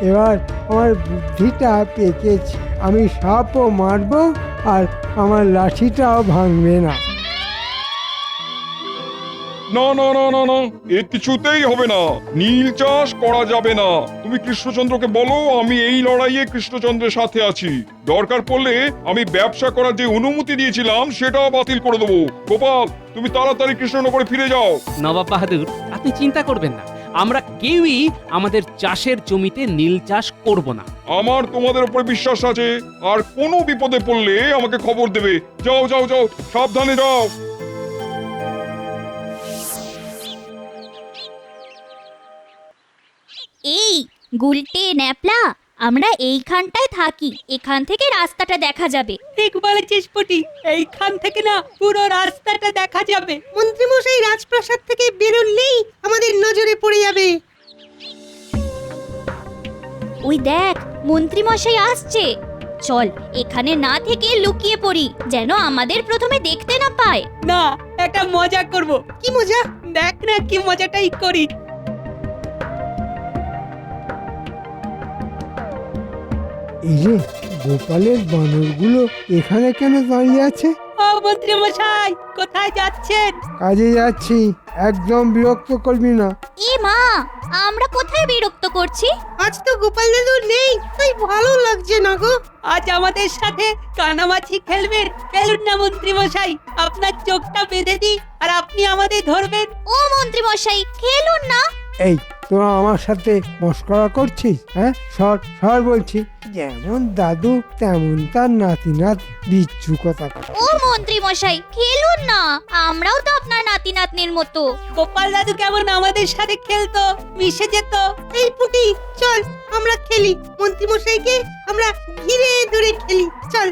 এবার আমার বুদ্ধিটা পেকেছে। আমি সাপও মারবো আর আমার লাঠিটাও ভাঙবে না। না না না না না, এ কিছুতেই হবে না। নীল চাষ করা যাবে না। তুমি কৃষ্ণচন্দ্রকে বলো আমি এই লড়াইয়ে কৃষ্ণচন্দ্রের সাথে আছি। দরকার পড়লে আমি ব্যবসা করার যে অনুমতি দিয়েছিলাম সেটাও বাতিল করে দেবো। গোপাল, তুমি তাড়াতাড়ি কৃষ্ণনগরে ফিরে যাও। নবাব বাহাদুর, আপনি চিন্তা করবেন না। আমরা কেউই আমাদের চাষের জমিতে নীল চাষ করব না। আমার তোমাদের উপরে বিশ্বাস আছে। আর কোনো বিপদে পড়লে আমাকে খবর দেবে। যাও যাও যাও, সাবধানে যাও। এই গুলটে ন্যাপলা, আমরা এইখানটায় থাকি। এখান থেকে রাস্তাটা দেখা যাবে। ঠিক বলেছিস পুটি, এইখান থেকে না পুরো রাস্তাটা দেখা যাবে। মন্ত্রীমশাই রাজপ্রাসাদ থেকে বেরোলেই আমাদের নজরে পড়ে যাবে। ওই দেখ, মন্ত্রী মশাই আসছে। চল এখানে না থেকে লুকিয়ে পড়ি, যেন আমাদের প্রথমে দেখতে না পায়। না, একটা মজা করব। কি মজা? দেখ না কি মজাটাই করি। এই যে গোপালের বানরগুলো এখানে কেন দাঁড়িয়ে আছে? ও মন্ত্রী মশাই, কোথায় যাচ্ছেন? কাজে যাচ্ছি, একদম বিরক্ত করবি না। এ মা, আমরা কোথায় বিরক্ত করছি? আজ তো গোপাল দাদু নেই, তাই ভালো লাগছে না গো। আজ আমাদের সাথে কানামাছি খেলবেন। খেলুন না মন্ত্রী মশাই, আপনার চোখটা বেঁধে দিই আর আপনি আমাদের ধরবেন। ও মন্ত্রী মশাই, খেলুন না। এই তোরা আমার সাথে মস্করা করছিস? হ্যাঁ, সর সর বলছি। যেমন দাদু তেমন তার নাতি বিচ্ছু কথা। ও মন্ত্রী মশাই, খেলুন না, আমরাও তো আপনার নাতি নাতনির মতো। গোপাল দাদু কেমন আমাদের সাথে খেলতো, মিশে যেত। এই পুটি, চল আমরা খেলি। মন্ত্রী মশাইকে আমরা ঘিরে ধরে খেলি, চল।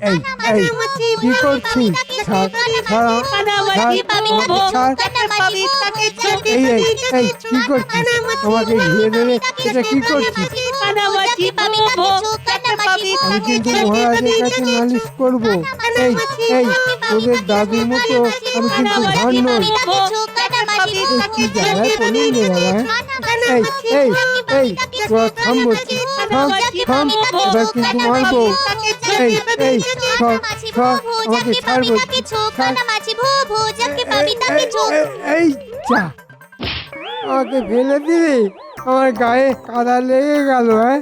এই এই কি করছিস? ছাড় ছাড় এই এই এই কি করছিস? আমাকে ঘিরে ধরে এটা কি করছিস? আমি কিন্তু মহারাজের কাছে নালিশ করবো। এই এই তোদের দাদুর মতো আমি কিন্তু ভান নই। কি জায়গায় পড়লি রে বাবা? এই এই এই তোরা থাম বলছি, থাম থাম, এবার কিন্তু মারবো। এই এই সর সর, আমাকে ছাড় বলছি, এই যা, আমাকে ফেলে দিলি, আমার গায়ে কাদা লেগে গেল। হ্যাঁ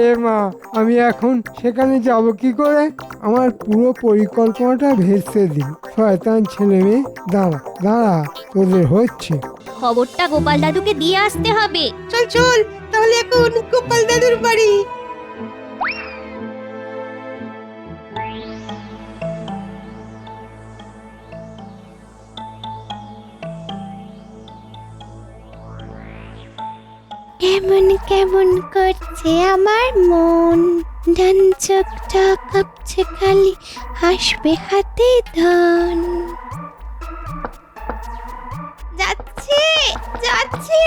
এ মা, আমি এখন সেখানে যাব কি করে? আমার পুরো পরিকল্পনাটা ভেস্তে দিল। শয়তান ছেলে মেয়ে, দাঁড়া দাঁড়া, তোদের হচ্ছে। খবরটা গোপাল দাদুকে দিয়ে আসতে হবে। চল চল, তাহলে এখন গোপাল দাদুর বাড়ি। কেমন কেমন করছে আমার মন, ডান চোখটা কাঁপছে খালি, হাসবে হাতে ধন। যাচ্ছে যাচ্ছে,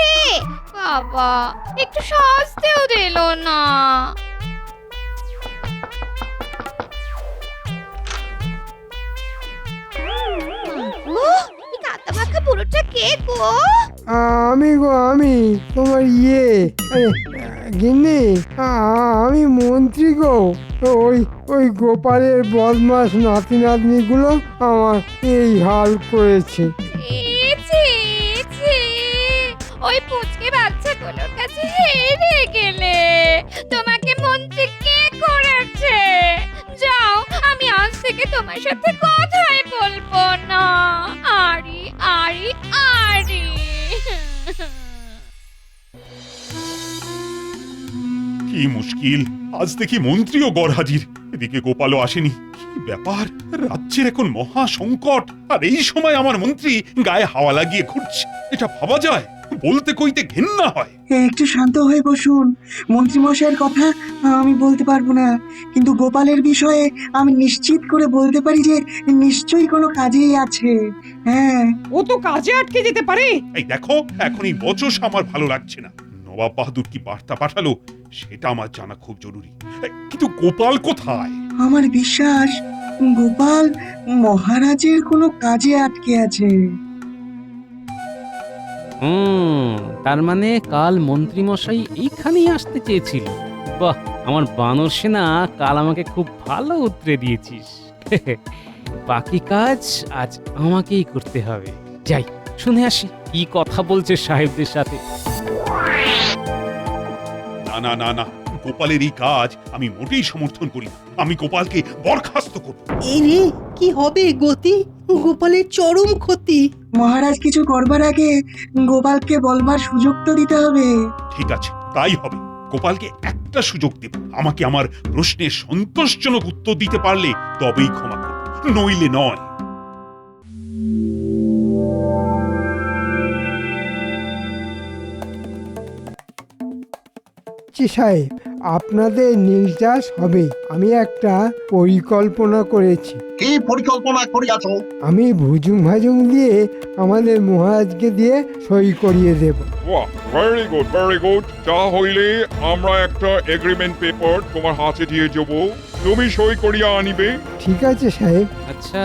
বাবা একটু সাজতেও দিল না। কাঁদা মাখা পুরোটা কে গো? আমি গো, আমি তোমার গিন্নি, আমি মন্ত্রী গো। ওই ওই গোপালের বদমাস নাতি নাতনিগুলো আমার এই হাল করেছে। ওই পুচকে বাচ্চাগুলোর কাছে হেরে গেলে, তোমাকে মন্ত্রী কে করেছে? যাও, আমি আজ থেকে তোমার সাথে কথাই বলবো না। আরি আরি আরি। কি মুশকিল, আজ দেখি মন্ত্রীও গড় হাজির, এদিকে গোপালও আসেনি। কি ব্যাপার, রাজ্যের এখন মহা সংকট, আর এই সময় আমার মন্ত্রী গায়ে হাওয়া লাগিয়ে ঘুরছে। এটা ভাবা যায়? বলতে কইতে ঘেন্না হয়। একটু শান্ত হয়ে বসুন। মন্ত্রী মশাইয়ের কথা আমি বলতে পারবো না, কিন্তু গোপালের বিষয়ে আমি নিশ্চিত করে বলতে পারি যে নিশ্চয়ই কোনো কাজেই আছে। হ্যাঁ, ও তো কাজে আটকে যেতে পারে। এই দেখো, এখন এই বচস আমার ভালো লাগছে না। নবাব বাহাদুর কি বার্তা পাঠালো সেটা আমার জানা খুব জরুরি। কিন্তু গোপাল কোথায়? আমার বিশ্বাস গোপাল মহারাজের কোনো কাজে আটকে আছে। তার মানে কাল মন্ত্রী মশাই এইখানেই আসতে চেয়েছিল। বাহ, আমার বানর সেনা কাল আমাকে খুব ভালো উতরে দিয়েছিস। বাকি কাজ আজ আমাকেই করতে হবে। যাই, শুনে আসি কি কথা বলছে সাহেবদের সাথে। না না না না, গোপালের এই কাজ আমি মোটেই সমর্থন করি না। আমি গোপালকে বরখাস্ত করব। এই রে, কি হবে গতি? গোপালের চরম ক্ষতি। মহারাজ কিছু করবার আগে গোপালকে বলবার সুযোগ তো দিতে হবে। ঠিক আছে, তাই হবে। গোপালকে একটা সুযোগ দেব। আমাকে আমার প্রশ্নের সন্তোষজনক উত্তর দিতে পারলে তবেই ক্ষমা করব, নইলে নয়। সাহেব, আপনাদের নীল চাষ হবে। আমি একটা পরিকল্পনা করেছি। কি পরিকল্পনা করিয়াছো? আমি ভুজুং ভাজুং দিয়ে আমাদের মহারাজকে দিয়ে সই করিয়ে দেব। বাহ, ভেরি গুড ভেরি গুড। তাহলে আমরা একটা এগ্রিমেন্ট পেপার তোমার হাতে দিয়ে যাব, তুমি সই করিয়া আনিবে। ঠিক আছে সাহেব। আচ্ছা,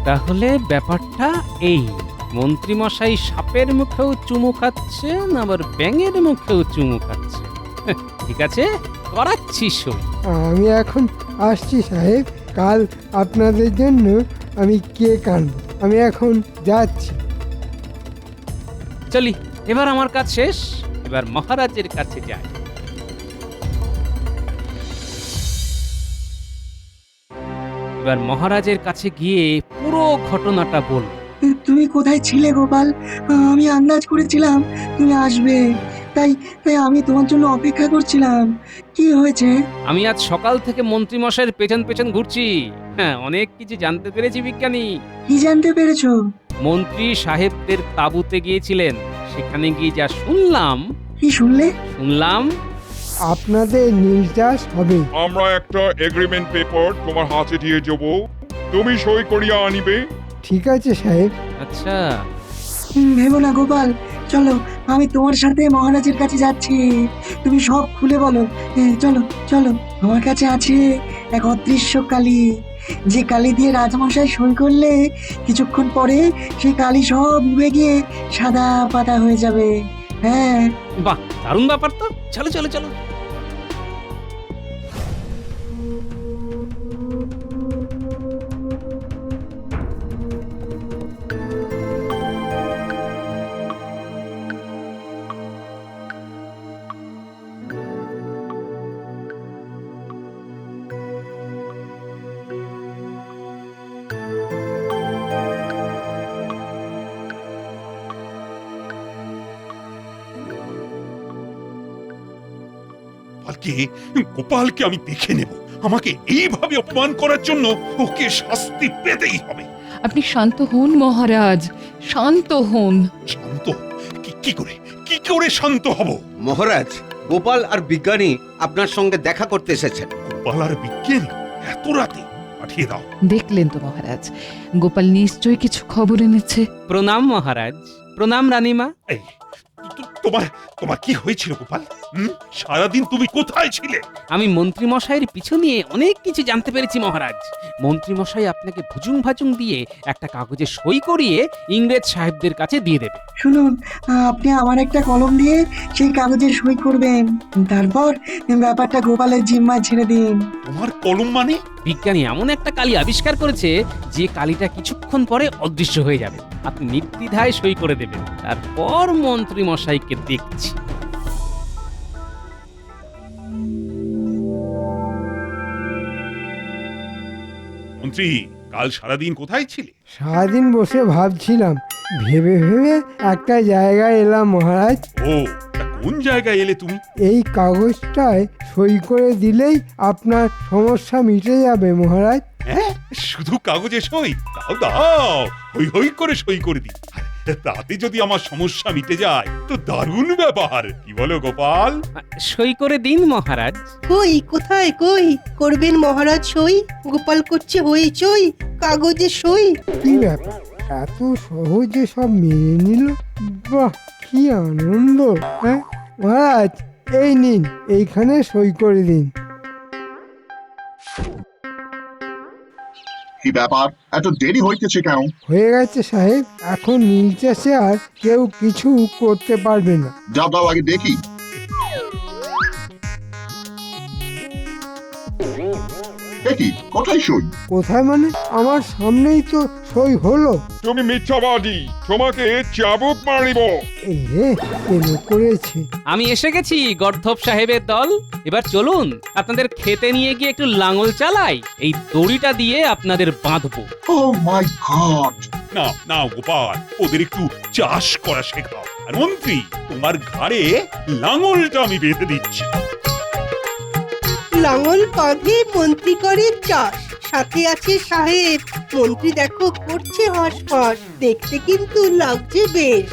তাহলে ব্যাপারটা এই, মন্ত্রীমশাই সাপের মুখেও চুমু খাচ্ছেন, আবার ব্যাঙের মুখেও চুমু খাচ্ছেন। ঠিক আছে, করাচ্ছি সই। আমি এখন আসছি সাহেব, কাল আপনাদের জন্য আমি কেক আনবো। আমি এখন যাচ্ছি। চলি, এবার আমার কাজ শেষ, এবার মহারাজের কাছে যাই। এবার মহারাজের কাছে গিয়ে পুরো ঘটনাটা বল। তুমি কোথায় ছিলে গোপাল? আমি আন্দাজ করেছিলাম তুমি আসবে, তাই তাই আমি তোমার জন্য অপেক্ষা করছিলাম। কি হয়েছে? আমি আজ সকাল থেকে মন্ত্রী মশাইয়ের পেছন পেছন ঘুরছি। হ্যাঁ, অনেক কিছু জানতে পেরেছি বিজ্ঞানী। কি জানতে পেরেছো? মন্ত্রী সাহেবদের তাঁবুতে গিয়েছিলেন, সেখানে গিয়ে যা শুনলাম। কি শুনলে? শুনলাম আপনাদের নীল চাষ হবে। আমরা একটা এগ্রিমেন্ট পেপার তোমার হাতে দিয়ে যাব, তুমি সই করিয়া আনিবে। ঠিক আছে সাহেব। আচ্ছা, ভেবো না গোপাল, চলো আমি তোমার সাথে মহারাজের কাছে যাচ্ছি। তুমি সব খুলে বলো। চলো চলো, আমার কাছে আছে এক অদৃশ্য কালি, যে কালি দিয়ে রাজমশাই সই করলে কিছুক্ষণ পরে সেই কালি সব উবে গিয়ে সাদা পাতা হয়ে যাবে। হ্যাঁ, বাহ, দারুণ ব্যাপার তো। চলো চলো চলো। গোপালকে আমি দেখে নেব। আমাকে এইভাবে অপমান করার জন্য ওকে শাস্তি পেতেই হবে। আপনি শান্ত হন মহারাজ, শান্ত হন। শান্ত? কি করে শান্ত হব? মহারাজ, গোপাল আর বিজ্ঞানী আপনার সঙ্গে দেখা করতে এসেছেন। গোপাল আর বিজ্ঞানী এত রাতে? পাঠিয়ে দাও। দেখলেন তো মহারাজ, গোপাল নিশ্চয়ই কিছু খবর এনেছে। প্রণাম মহারাজ। প্রণাম রানীমা। তোমার কি হয়েছিল গোপাল? সারাদিন তুমি কোথায় ছিলে? আমি মন্ত্রী মশাইয়ের পিছু নিয়ে অনেক কিছু জানতে পেরেছি মহারাজ। মন্ত্রী মশাই আপনাকে ভুজুং ভাজুং দিয়ে একটা কাগজে সই করিয়ে ইংরেজ সাহেবদের কাছে দিয়ে দেবে। শুনুন, আপনি আমার একটা কলম দিয়ে সেই কাগজে সই করবেন, তারপর ব্যাপারটা গোপালের জিম্মায় ছেড়ে দিন। তোমার কলম মানে? বিজ্ঞানী এমন একটা কালি আবিষ্কার করেছে যে কালিটা কিছুক্ষণ পরে অদৃশ্য হয়ে যাবে। আপনি নির্দ্বিধায় সই করে দেবেন, তারপর মন্ত্রী মশাইকে দেখছি। মন্ত্রী, কাল সারাদিন কোথায় ছিলে? সারাদিন বসে ভাবছিলাম, ভেবে ভেবে একটা জায়গায় এলাম মহারাজ। ও, কোন জায়গায় এলে তুমি? এই কাগজটায় সই করে দিলেই আপনার সমস্যা মিটে যাবে মহারাজ। হ্যাঁ, শুধু কাগজে সই? দাও দাও, হই হই করে সই করে দিই। তাতে যদি আমার সমস্যা মিটে যায় তো দারুণ ব্যাপার। কি বলো গোপাল? সই করে দিন মহারাজ। কই, কোথায়, কই করবেন মহারাজ সই? গোপাল করছে হইচই, কাগজে সই। কি ব্যাপার, এত সহজে সব মেনে নিল? বাহ, কি আনন্দ। হ্যাঁ মহারাজ, এই নিন, এইখানে সই করে দিন। কি ব্যাপার, এত দেরি হইতেছে কেন? হয়ে গেছে সাহেব, এখন নীল চাষে আর কেউ কিছু করতে পারবে না। যাও দাও আগে দেখি। দেখি কোথায় সই? কোথায় মানে? আমার সামনেই তো সই হলো। তুমি মিথ্যাবাদী, তোমাকে চাবুক মারিব। এই রে, কেন করেছে? আমি এসে গেছি গর্ধব সাহেবের দল। এবার চলুন, আপনাদের খেতে নিয়ে গিয়ে একটু লাঙল চালাই। এই দড়িটা দিয়ে আপনাদের বাঁধবো। ও মাই গড! না না গোপাল, ওদের একটু চাষ করা শেখাও। আর মন্ত্রী, তোমার ঘাড়ে লাঙলটা আমি বেঁধে দিচ্ছি। লাঙল কাঁধে মন্ত্রী করে চাষ, সাথে আছে সাহেব। মন্ত্রী দেখো করছে হাঁসফাঁস, দেখতে কিন্তু লাগছে বেশ।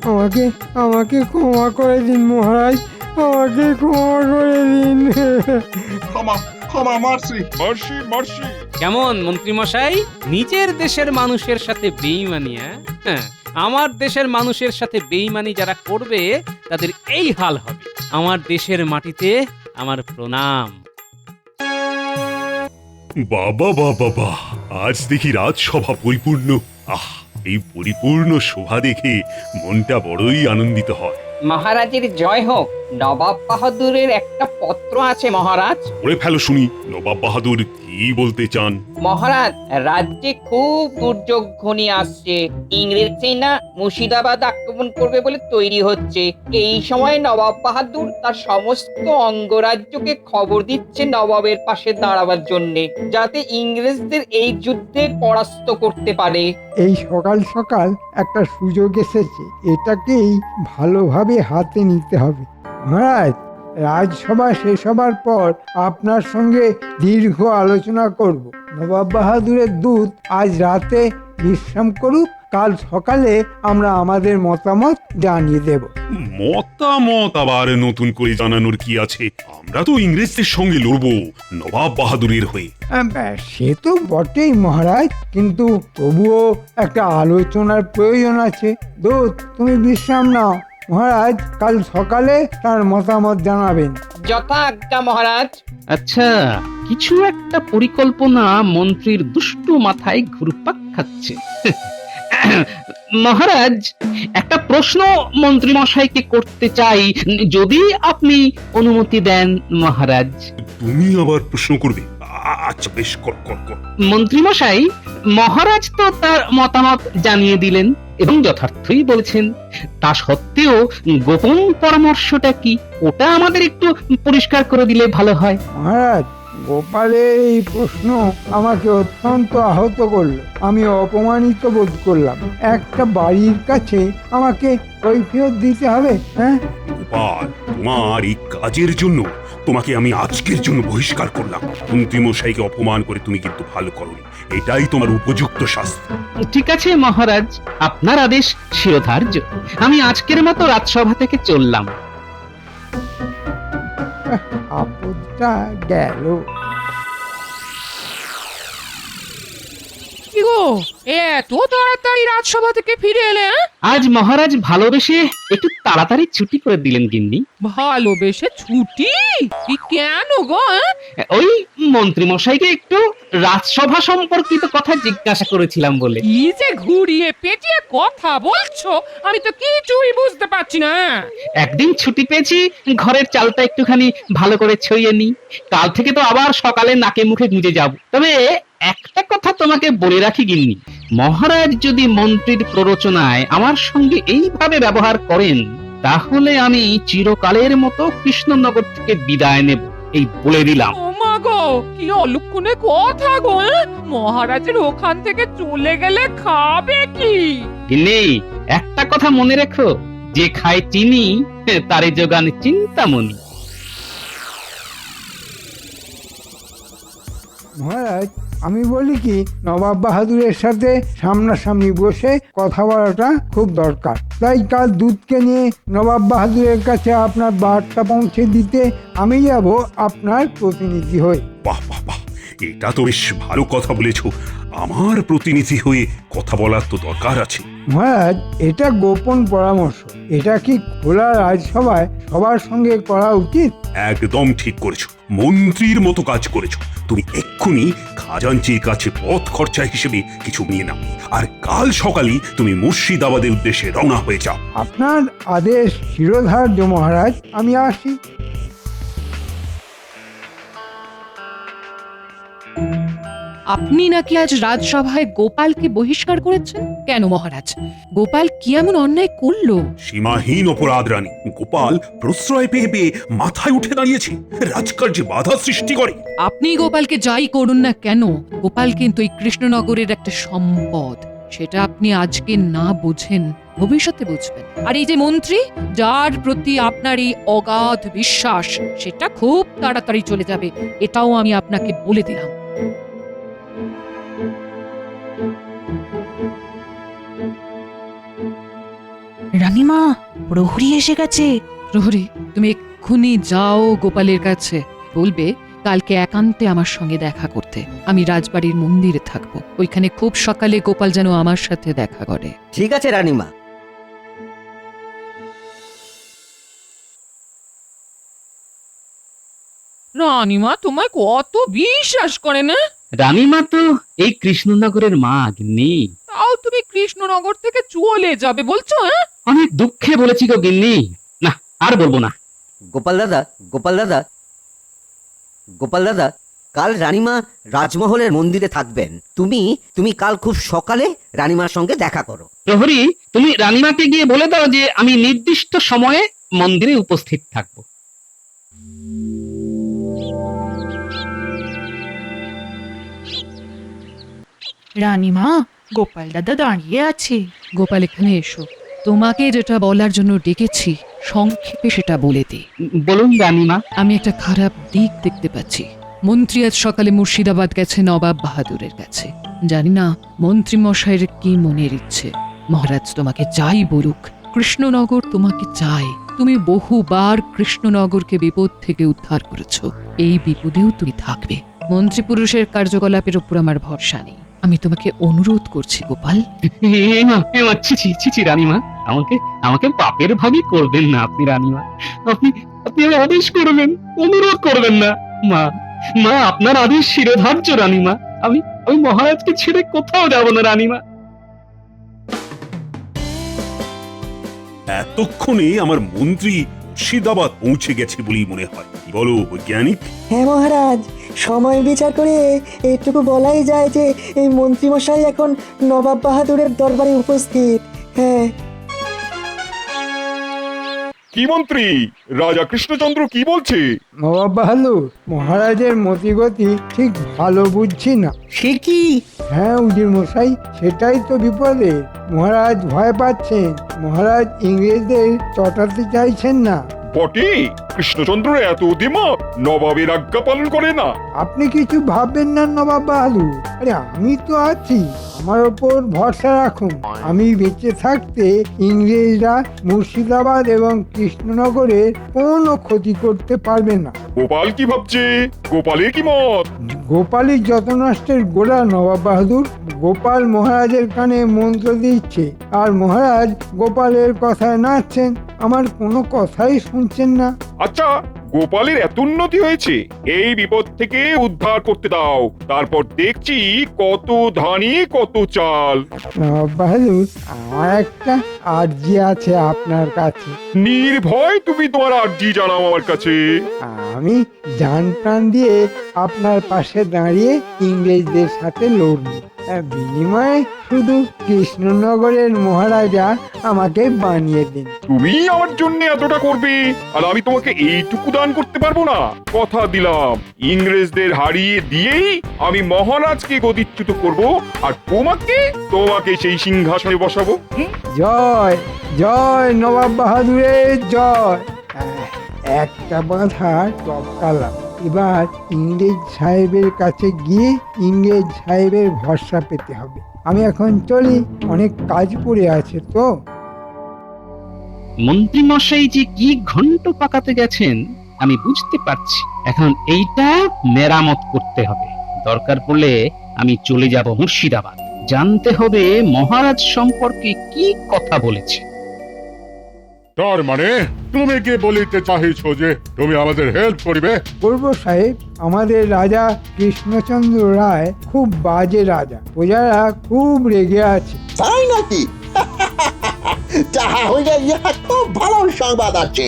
আমাকে আমাকে ক্ষমা করে দিন মহারাজ, আমাকে ক্ষমা করে দিন। ক্ষমা ক্ষমা, মারছি মারছি মারছি। কেমন মন্ত্রী মশাই, নিজের দেশের মানুষের সাথে বেইমানি? হ্যাঁ, আমার দেশের মানুষের সাথে বেইমানি যারা করবে তাদের এই হাল হবে। আমার দেশের মাটিতে আমার প্রণাম। বাবা বাবা বাবা, আজ দেখি রাজসভা পরিপূর্ণ। এই পরিপূর্ণ শোভা দেখে মনটা বড়ই আনন্দিত হয়। মহারাজের জয় হোক। নবাব বাহাদুরের একটা পত্র আছে মহারাজ। পড়ে ফেলো শুনি, নবাব বাহাদুর কি বলতে চান? মহারাজ, রাজ্যে খুব দুর্যোগ ঘনিয়ে আসছে। ইংরেজ সেনা মুর্শিদাবাদ আক্রমণ করবে বলে তৈরি হচ্ছে। এই সময় নবাব বাহাদুর তার সমস্ত অঙ্গরাজ্যকে খবর দিচ্ছে নবাবের পাশে দাঁড়াবার জন্যে, যাতে ইংরেজদের এই যুদ্ধে পরাস্ত করতে পারে। এই সকাল সকাল একটা সুযোগ এসেছে, এটাকেই ভালোভাবে হাতে নিতে হবে। মহারাজ, রাজসভা শেষ হবার পর আপনার সঙ্গে দীর্ঘ আলোচনা করব। নবাব বাহাদুরের দূত আজ রাতে বিশ্রাম করুক, কাল সকালে আমরা আমাদের মতামত জানিয়ে দেব। মতামত আবার নতুন করে জানানোর কি আছে? আমরা তো ইংরেজদের সঙ্গে লড়বো নবাব বাহাদুরের হয়ে। সে তো বটেই মহারাজ, কিন্তু তবুও একটা আলোচনার প্রয়োজন আছে। দূত, তুমি বিশ্রাম নাও। মহারাজ কাল সকালে তার মতামত জানাবেন। যথা আজ্ঞা মহারাজ। আচ্ছা, কিছু একটা পরিকল্পনা মন্ত্রীর দুষ্টু মাথায় ঘুরপাক খাচ্ছে। মহারাজ, একটা প্রশ্ন মন্ত্রী মশাইকে করতে চাই, যদি আপনি অনুমতি দেন মহারাজ। তুমি আবার প্রশ্ন করবে? আচ্ছা বেশ, কর কর কর। মন্ত্রী মশাই, মহারাজ তো তার মতামত জানিয়ে দিলেন এবং যথার্থই বলেছেন, তা সত্ত্বেও গোপন পরামর্শটা কি, ওটা আমাদের একটু পরিষ্কার করে দিলে ভালো হয়। মহারাজ, গোপালের এই প্রশ্ন আমাকে অত্যন্ত আহত করলো। আমি অপমানিত বোধ করলাম। একটা বাড়ির কাছে আমাকে কৈফিয়ত দিতে হবে? হ্যাঁ গোপাল, তোমার এই কাজের জন্য তোমাকে আমি আজকের জন্য বহিষ্কার করলাম। মন্ত্রী মশাইকে অপমান করে তুমি কিন্তু ভালো করোনি, এটাই তোমার উপযুক্ত শাস্তি। ঠিক আছে মহারাজ, আপনার আদেশ শিরোধার্য। আমি আজকের মতো রাজসভা থেকে চললাম। আপদটা গেল। কি গো, এত তাড়াতাড়ি রাজসভা থেকে ফিরে এলে? আজ মহারাজ ভালোবেসে একটু তাড়াতাড়ি ছুটি করে দিলেন গিন্নি। ভালোবেসে ছুটি? কি কেন গো? ওই মন্ত্রী মশাইকে একটু রাজসভা সম্পর্কিত কথা জিজ্ঞাসা করেছিলাম বলে। কি যে ঘুরিয়ে পেঁচিয়ে কথা বলছো, আমি তো কিছুই বুঝতে পারছি না। একদিন ছুটি পেয়েছি, ঘরের চালটা একটুখানি ভালো করে ছড়িয়ে নি। কাল থেকে তো আবার সকালে নাকে মুখে গুঁজে যাব। তবে একটা কথা তোমাকে বলে রাখি গিন্নি, মহারাজ যদি মন্ত্রীর প্ররোচনায় আমার সঙ্গে এইভাবে ব্যবহার করেন, তাহলে আমি চিরকালের মতো কৃষ্ণনগর থেকে বিদায় নেব, এই বলে দিলাম। ও মা গো, কি অলক্ষণে কথা গো! মহারাজের ওখান থেকে চলে গেলে খাবে কি? গিন্নি, একটা কথা মনে রেখো, যে খায় চিনি তারে যোগান চিন্তামণি। মহারাজ, আমি বলি কি, নবাব বাহাদুরের সাথে সামনাসামনি বসে কথা বলাটা খুব দরকার। তাই কাল দুধকে নিয়ে নবাব বাহাদুরের কাছে আপনার বার্তা পৌঁছে দিতে আমি যাব আপনার প্রতিনিধি হয়ে। বাহ বাহ বাহ, এটা তো বেশ ভালো কথা বলেছো। আমার প্রতিনিধি হয়ে কথা বলার তো দরকার আছে। মহারাজ, এটা গোপন পরামর্শ, এটা কি খোলা রাজসভায় সবার সঙ্গে করা উচিত? একদম ঠিক করেছো, মন্ত্রীর মতো কাজ করেছো। তুমি এক্ষুনি খাজাঞ্চির কাছে পথ খরচা হিসেবে কিছু নিয়ে নাও, আর কাল সকালে তুমি মুর্শিদাবাদের উদ্দেশ্যে রওনা হয়ে যাও। আপনার আদেশ শিরোধার্য মহারাজ, আমি আসি। আপনি নাকি আজ রাজসভায় গোপালকে বহিষ্কার করেছেন? কেন মহারাজ, গোপাল কি এমন অন্যায় করলো? সীমাহীন অপরাধ রানী। গোপাল প্রশ্রয় পেয়ে পেয়ে মাথায় উঠে দাঁড়িয়েছে, রাজকার্যে বাধা সৃষ্টি করে। আপনি গোপালকে যাই করুন না কেন, গোপাল কিন্তু এই কৃষ্ণনগরের একটা সম্পদ। সেটা আপনি আজকে না বুঝেন, ভবিষ্যতে বুঝবেন। আর এই যে মন্ত্রী, যার প্রতি আপনার এই অগাধ বিশ্বাস, সেটা খুব তাড়াতাড়ি চলে যাবে, এটাও আমি আপনাকে বলে দিলাম। রানীমা, প্রহরী এসে গেছে। প্রহরী, তুমি এক্ষুনি যাও গোপালের কাছে, বলবে কালকে একান্তে আমার সঙ্গে দেখা করতে। আমি রাজবাড়ির মন্দিরে থাকবো, ওইখানে খুব সকালে গোপাল যেন আমার সাথে দেখা করে। ঠিক আছে রানীমা। রানীমা তোমায় কত বিশ্বাস করে না? রানীমা তো এই কৃষ্ণনগরের মা গিন্নি। তাও তুমি কৃষ্ণনগর থেকে চলে যাবে বলছো? হ্যাঁ, অনেক দুঃখে বলেছি গো গিন্নি, না আর বলবো না। গোপাল দাদা, গোপাল দাদা, গোপাল দাদা, কাল রানীমা রাজমহলের মন্দিরে থাকবেন। তুমি কাল খুব সকালে রানীমার সঙ্গে দেখা করো। প্রহরী, তুমি রানীমাকে গিয়ে বলে দাও যে আমি নির্দিষ্ট সময়ে মন্দিরে উপস্থিত থাকবো। রানীমা, গোপাল দাদা দাঁড়িয়ে আছে। গোপাল এখানে এসো, তোমাকে যেটা বলার জন্য ডেকেছি সংক্ষেপে সেটা বলে দে। বলুন রানীমা। আমি একটা খারাপ দিক দেখতে পাচ্ছি। মন্ত্রী আজ সকালে মুর্শিদাবাদ গেছে নবাব বাহাদুরের কাছে। জানি না মন্ত্রী মশাইয়ের কি মনের ইচ্ছে। মহারাজ তোমাকে যাই বলুক, কৃষ্ণনগর তোমাকে চায়। তুমি বহুবার কৃষ্ণনগরকে বিপদ থেকে উদ্ধার করেছো, এই বিপদেও তুমি থাকবে। মন্ত্রী পুরুষের কার্যকলাপের উপর আমার ভরসা নেই। আমি তোমাকে অনুরোধ করছি গোপাল। ছি রানীমা, আমাকে পাপের ভাগই করবেন না আপনি রানীমা। আপনি আদেশ করবেন, অনুরোধ করবেন না। মা আপনার আদেশ শিরোধার্য রানীমা। আমি মহারাজকে ছেড়ে কোথাও যাব না রানীমা। এতক্ষণে আমার মন্ত্রী মুর্শিদাবাদ পৌঁছে গেছে বলেই মনে হয়। কি বলো বৈজ্ঞানিক? হ্যাঁ মহারাজ, সময় বিচার করে এইটুকু বলাই যায় যে এই মন্ত্রীমশাই এখন নবাব বাহাদুরের দরবারে উপস্থিত। হ্যাঁ। কি মন্ত্রী, রাজা কৃষ্ণচন্দ্র কি বলছে? নবাব বাহাদুর, মহারাজের মতিগতি ঠিক ভালো বুঝছি না। সে কি? হ্যাঁ উজির মশাই, সেটাই তো বিপদে। মহারাজ ভয় পাচ্ছেন। মহারাজ ইংরেজদের চটাতে চাইছেন না। বটে, কৃষ্ণচন্দ্র এত দিমাগ, নবাবের আজ্ঞা পালন করে না। আপনি কিছু ভাববেন না নবাব বাহাদুর। আরে আমি তো আছি, আমার ওপর ভরসা রাখুন। আমি বেঁচে থাকতে ইংরেজরা মুর্শিদাবাদ এবং কৃষ্ণনগরের কোনো ক্ষতি করতে পারবে না। গোপাল কি ভাবছে? গোপালের কি মত? গোপালই যত নষ্টের গোড়া নবাব বাহাদুর। গোপাল মহারাজের কানে মন্ত্র দিচ্ছে, আর মহারাজ গোপালের কথায় নাচছেন। আমার কোনো কথাই শুনছেন না। আচ্ছা, গোপালের এত উন্নতি হয়েছে, এই বিপদ থেকে উদ্ধার করতে দাও। তারপর দেখছি কত ধানি কত চাল। নবাব বাহাদুর, আমার একটা আর্জি আছে আপনার কাছে। নির্ভয় তুমি তোমার আর্জি জানাও আমার কাছে। আমি জান প্রাণ দিয়ে আপনার পাশে দাঁড়িয়ে ইংরেজদের সাথে লড়ব। বিনিময়ে শুধু কৃষ্ণনগরের মহারাজা আমাকে বানিয়ে দিন। তুমি আমার জন্য এতটা করবে, আর আমি তোমাকে এইটুকু দান করতে পারবো না? কথা দিলাম, ইংরেজদের হারিয়ে দিয়েই আমি মহারাজকে গদিচ্যুত করব, আর তোমাকে সেই সিংহাসনে বসাবো। জয় জয় নবাব বাহাদুরের জয়। একটা বাঁধা টপকালাম। এবার ইংরেজ সাহেবের কাছে গিয়ে ইংরেজ সাহেবের ভরসা পেতে হবে। আমি এখন চলি, অনেক কাজ পড়ে আছে তো। মন্ত্রী মশাই যে কি ঘন্ট পাকাতে গেছেন আমি বুঝতে পারছি। এখন এইটা মেরামত করতে হবে। দরকার পড়লে আমি চলে যাব মুর্শিদাবাদ, জানতে হবে মহারাজ সম্পর্কে কি কথা বলেছে। তার মানে তুমি কি বলিতে চাহিছো যে তুমি আমাদের হেল্প করিবে? করব সাহেব। আমাদের রাজা কৃষ্ণচন্দ্র রায় খুব বাজে রাজা, প্রজারা খুব রেগে আছে। তাই নাকি? যাহা হইলে ইহা খুব ভালো সংবাদ আছে।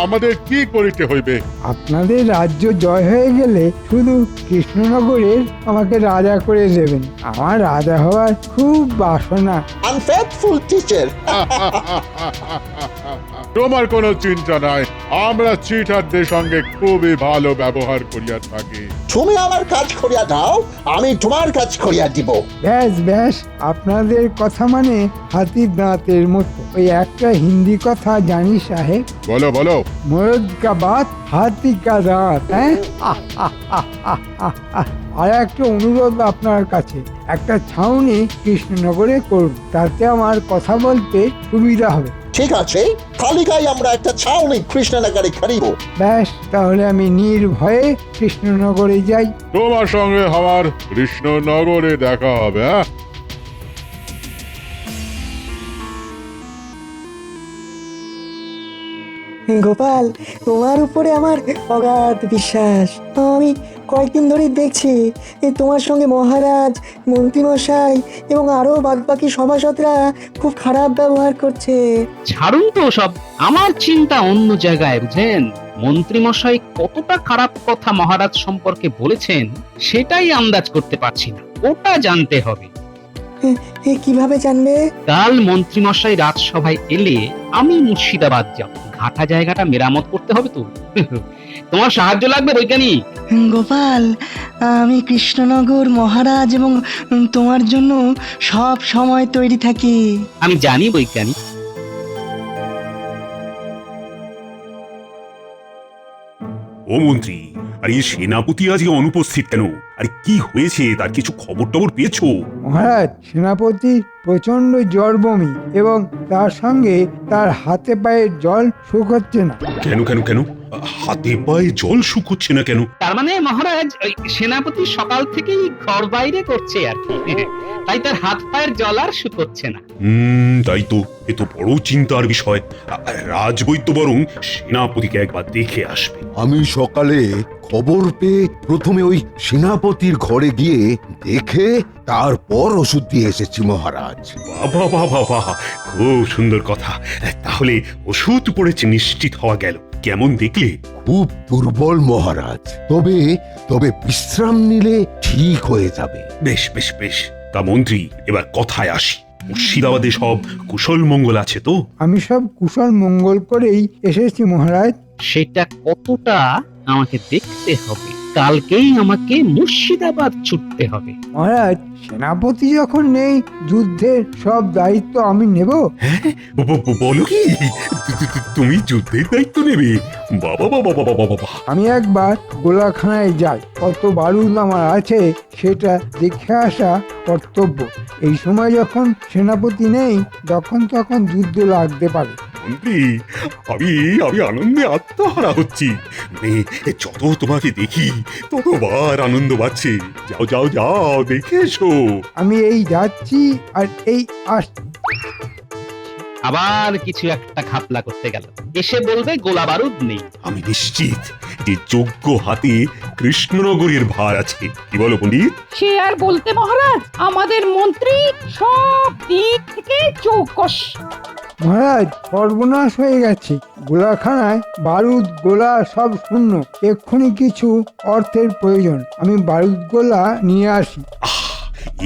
আমাদের কি করিতে হইবে? আপনাদের রাজ্য জয় হয়ে গেলে শুধু কৃষ্ণনগরের আমাকে রাজা করে দেবেন। আমার রাজা হওয়ার খুব বাসনা। Unfaithful teacher. তোমার কোনো চিন্তা নাই, আমরা চিটারদের সঙ্গে খুবই ভালো ব্যবহার করিয়া থাকি। তুমি আমার কাজ করিয়া দাও, আমি তোমার কাজ করিয়া দিব। ব্যাস ব্যাস, আপনাদের কথা মানে হাতির দাঁতের মতো। ওই একটা হিন্দি কথা জানি সাহেব। বলো বলো। মরদ কা বাত হাতি কা দাঁত। হ্যাঁ, আর একটা অনুরোধ আপনার কাছে, একটা ছাউনি কৃষ্ণনগরে করুন, তাতে আমার কথা বলতে সুবিধা হবে। ঠিক আছে, তালিকায় আমরা একটা ছাউনি কৃষ্ণনগরে করিব। ব্যাস, তাহলে আমি নির্ভয়ে কৃষ্ণনগরে যাই। তোমার সঙ্গে আমার কৃষ্ণনগরে দেখা হবে। গোপাল, তোমার উপরে আমার অগাধ বিশ্বাস। আমি কয়েকদিন ধরেই দেখছি তোমার সঙ্গে মহারাজ, মন্ত্রীমশাই এবং আরও বাদবাকি সভাসদরা খুব খারাপ ব্যবহার করছে। ছাড়ুন তো সব, আমার চিন্তা অন্য জায়গায়, বুঝেন? মন্ত্রীমশাই কতটা খারাপ কথা মহারাজ সম্পর্কে বলেছেন সেটাই আন্দাজ করতে পারছি না, ওটা জানতে হবে। কিভাবে জানবে? কাল মন্ত্রীমশাই রাজসভায় এলে আমি মুর্শিদাবাদ যাব, ঘাটা জায়গাটা মেরামত করতে হবে তো। তোমার সাহায্য লাগবে বৈজ্ঞানিক। গোপাল, আমি কৃষ্ণনগর, মহারাজ এবং তোমার জন্য সব সময় তৈরি থাকি। আমি জানি বৈজ্ঞানিক। ও মন্ত্রী, আর এই সেনাপতি আজকে অনুপস্থিত কেন? আর কি হয়েছে, তার কিছু খবর টবর পেয়েছো? মহারাজ, সেনাপতি প্রচন্ড জ্বর, বমি এবং তার সঙ্গে তার হাতে পায়ে জল শুকোচ্ছে না। কেন কেন কেন? হাতে পায়ে জল শুকোচ্ছে না কেন? তার মানে মহারাজ ওই সেনাপতি সকাল থেকেই ঘর বাইরে করছে আর কি, তাই তার হাত পায়ের জল আর শুকোচ্ছে না। তাই তো, এ তো বড় চিন্তার বিষয়। রাজবৈদ্য বরং সেনাপতিকে একবার দেখে আসবে। আমি সকালে খবর পেয়ে প্রথমে ওই সেনাপতির ঘরে গিয়ে দেখে তারপর ওষুধ দিয়ে এসেছি মহারাজ। বাবা বাবা বাবা, খুব সুন্দর কথা। তাহলে ওষুধ পড়েছে, নিশ্চিত হওয়া গেল। কেমন দেখলে? খুব দুর্বল মহারাজ, তবে তবে বিশ্রাম নিলে ঠিক হয়ে যাবে। বেশ বেশ বেশ। তা মন্ত্রী, এবার কথায় আসি। মুর্শিদাবাদে সব কুশল মঙ্গল আছে তো? আমি সব কুশল মঙ্গল করেই এসেছি মহারাজ। সেটা কতটা আমাকে দেখতে হবে, কালকেই আমাকে মুর্শিদাবাদ ছুটতে হবে। মহারাজ, সেনাপতি যখন নেই, যুদ্ধের সব দায়িত্ব আমি নেব। বলো কি, তুমি যুদ্ধের দায়িত্ব নেবে? বাবা বাবা বাবা বাবা। আমি একবার গোলাখানায় যাই, কত বারুদ আমার আছে সেটা দেখে আসা কর্তব্য। এই সময় যখন সেনাপতি নেই, তখন যুদ্ধ লাগতে পারে। মন্ত্রী, আমি আমি আনন্দে আত্মহারা হচ্ছি। যত তোমাকে দেখি ততবার আনন্দ বাড়ছে। যাও যাও যাও, দেখে এসো। আমি এই যাচ্ছি আর এই আসছি। আবার কিছু একটা ঘাপলা করতে গেল, এসে বলবে গোলা বারুদ নেই। আমি নিশ্চিত যে যোগ্য হাতে কৃষ্ণনগরের ভার আছে। কি বলো পণ্ডিত? সে আর বলতে মহারাজ, আমাদের মন্ত্রী সব দিক থেকে চৌকস। মহারাজ, সর্বনাশ হয়ে গেছে। গোলাখানায় বারুদ গোলা সব শূন্য। এক্ষুনি কিছু অর্থের প্রয়োজন, আমি বারুদ গোলা নিয়ে আসি।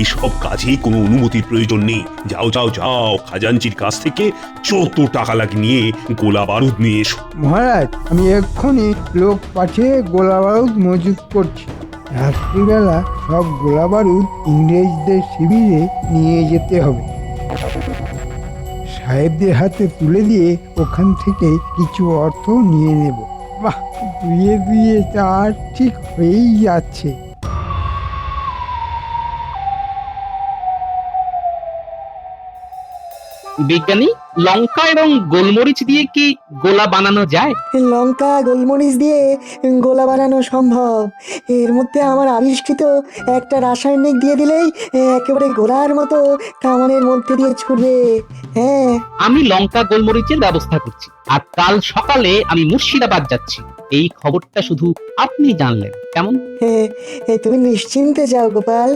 এইসব কাজে কোনো অনুমতির প্রয়োজন নেই। যাও যাও যাও, খাজাঞ্চির কাছ থেকে যত টাকা লাগে নিয়ে গোলা বারুদ নিয়ে এসো। মহারাজ, আমি এক্ষুনি লোক পাঠিয়ে গোলা বারুদ মজুত করছি। রাত্রিবেলা সব গোলা বারুদ ইংরেজদের শিবিরে নিয়ে যেতে হবে। সাহেবদের হাতে তুলে দিয়ে ওখান থেকে কিছু অর্থ নিয়ে নেব। বাহ, দুয়ে দুয়ে চার ঠিক হয়েই যাচ্ছে। বিজ্ঞানী, লঙ্কা এবং গোলমরিচ দিয়ে কি গোলা বানানো যায়? লঙ্কা গোলমরিচ দিয়ে গোলা বানানো সম্ভব। এর মধ্যে আমার আবিষ্কৃত একটা রাসায়নিক দিয়ে দিলেই একেবারে গোলার মতো কামানের মধ্যে দিয়ে ছুটবে। হ্যাঁ, আমি লঙ্কা গোলমরিচের ব্যবস্থা করছি, আর কাল সকালে আমি মুর্শিদাবাদ যাচ্ছি। এই খবরটা শুধু আপনি জানলেন, কেমন? তুমি নিশ্চিন্তে যাও গোপাল।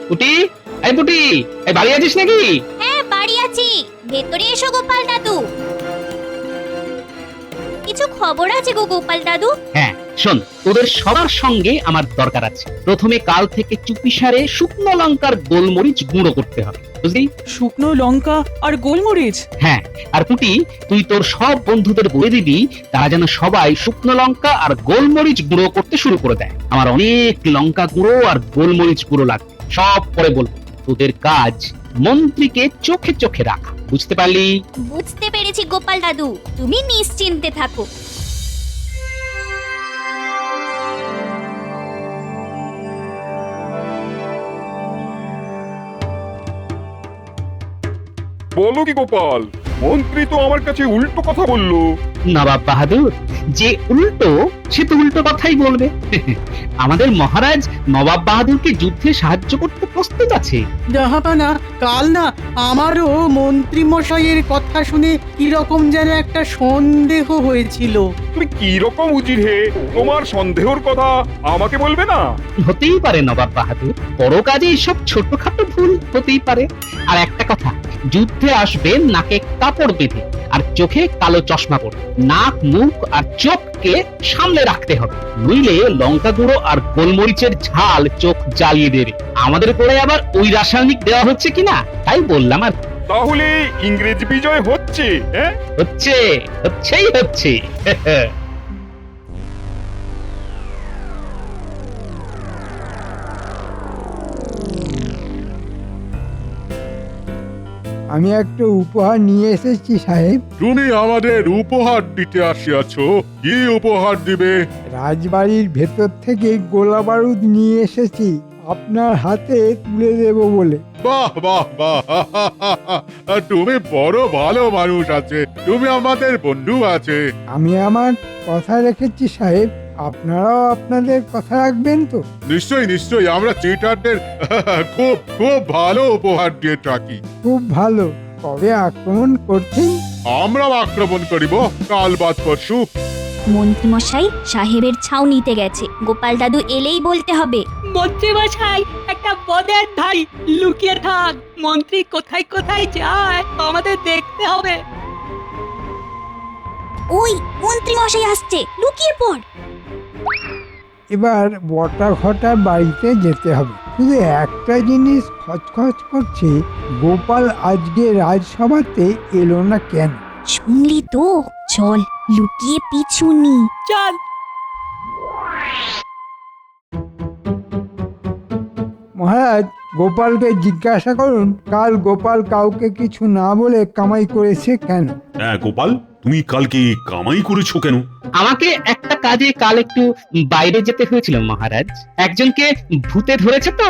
পুটি, এই পুটি, এই বাড়ি আছিস নাকি? হ্যাঁ, বাড়ি আছি। ভেতরে এসো গোপাল দাদু। কিছু খবর আছে গো গোপাল দাদু। হ্যাঁ শোন, তোদের সবার সঙ্গে আমার দরকার আছে। প্রথমে কাল থেকে চুপিসারে শুকনো লঙ্কার গোলমরিচ গুঁড়ো করতে হবে, বুঝলি? শুকনো লঙ্কা আর গোলমরিচ? হ্যাঁ, আর পুটি, তুই তোর সব বন্ধুদের বলে দিবি তারা যেন সবাই শুকনো লঙ্কা আর গোলমরিচ গুঁড়ো করতে শুরু করে দেয়। আমার অনেক লঙ্কা গুঁড়ো আর গোলমরিচ গুঁড়ো লাগবে, সব পরে বলবো। তোদের কাজ মন্ত্রীকে চোখে চোখে রাখা, বুঝতে পারলি? বুঝতে পেরেছি গোপাল দাদু, তুমি নিশ্চিন্তে থাকো। বলো কি গোপাল, মন্ত্রী তো আমার কাছে উল্টো কথা বললো। নবাব বাহাদুর, যে উল্টো সে তো উল্টো কথাই বলবে। আমাদের মহারাজ নবাব বাহাদুরকে যুদ্ধে সাহায্য করতে প্রস্তুত আছে। জাহাপানা, কাল না আমারও মন্ত্রী মশাইয়ের কথা শুনে কিরকম যেন একটা সন্দেহ হয়েছিল। তুমি কি রকম উজির হে, তোমার সন্দেহর কথা আমাকে বলবে না? হতেই পারে নবাব বাহাদুর, বড় কাজে এসব ছোটখাটো ভুল হতেই পারে। আর একটা কথা, যুদ্ধে আসবেন নাকে কাপড় বেঁধে আর চোখে কালো চশমা পরে। নাক, মুখ আর চোখকে সামলে রাখতে হবে, নইলে লঙ্কা গুঁড়ো আর গোলমরিচের ঝাল চোখ জ্বালিয়ে দেবে। আমাদের করে আবার ওই রাসায়নিক দেওয়া হচ্ছে কিনা তাই বললাম। আর তাহলে ইংরেজ বিজয় হচ্ছে? হ্যাঁ, হচ্ছে। আমি একটা উপহার নিয়ে এসেছি সাহেব। তুমি আমাদের উপহার দিতে আসিয়াছ, কি উপহার দিবে? রাজবাড়ির ভেতর থেকে গোলা বারুদ নিয়ে এসেছি, আপনার হাতে তুলে দেব বলে। বাহ বাহ বাহ, তুমি বড় ভালো মানুষ আছে, তুমি আমাদের বন্ধু আছে। আমি আমার কথা রেখেছি সাহেব, আপনারাও আপনাদের কথা রাখবেন তো? নিশ্চয়ই নিশ্চয়ই, আমরা চিটারদের খুব খুব ভালো উপহার দিয়ে থাকি। খুব ভালো। কবে আক্রমণ করছেন? আমরা আক্রমণ করিব কাল বাদ পরশু। মন্ত্রীমশাই সাহেবের ছাউনিতে গেছে, গোপাল দাদু এলেই বলতে হবে। মন্ত্রী মশাই একটা বদের ধাই, লুকিয়ে থাক। মন্ত্রী কোথায় কোথায় যায় আমাদের দেখতে হবে। ওই মন্ত্রীমশাই আসছে, লুকিয়ে পড়। এবার বটা ঘটার বাড়িতে যেতে হবে। শুধু একটা জিনিস খচখচ করছে, গোপাল আজকে রাজসভাতে এলো না কেন? শুনলি তো, চল লুকিয়ে পিছু নি। চল। মহারাজ, গোপালকে জিজ্ঞাসা করুন কাল গোপাল কাউকে কিছু না বলে কামাই করেছে কেন। হ্যাঁ গোপাল, তুমি কালকে কামাই করেছো কেন? আমাকে একটা কাজে কাল একটু বাইরে যেতে হয়েছিল মহারাজ। একজনকে ভূতে ধরেছে তো,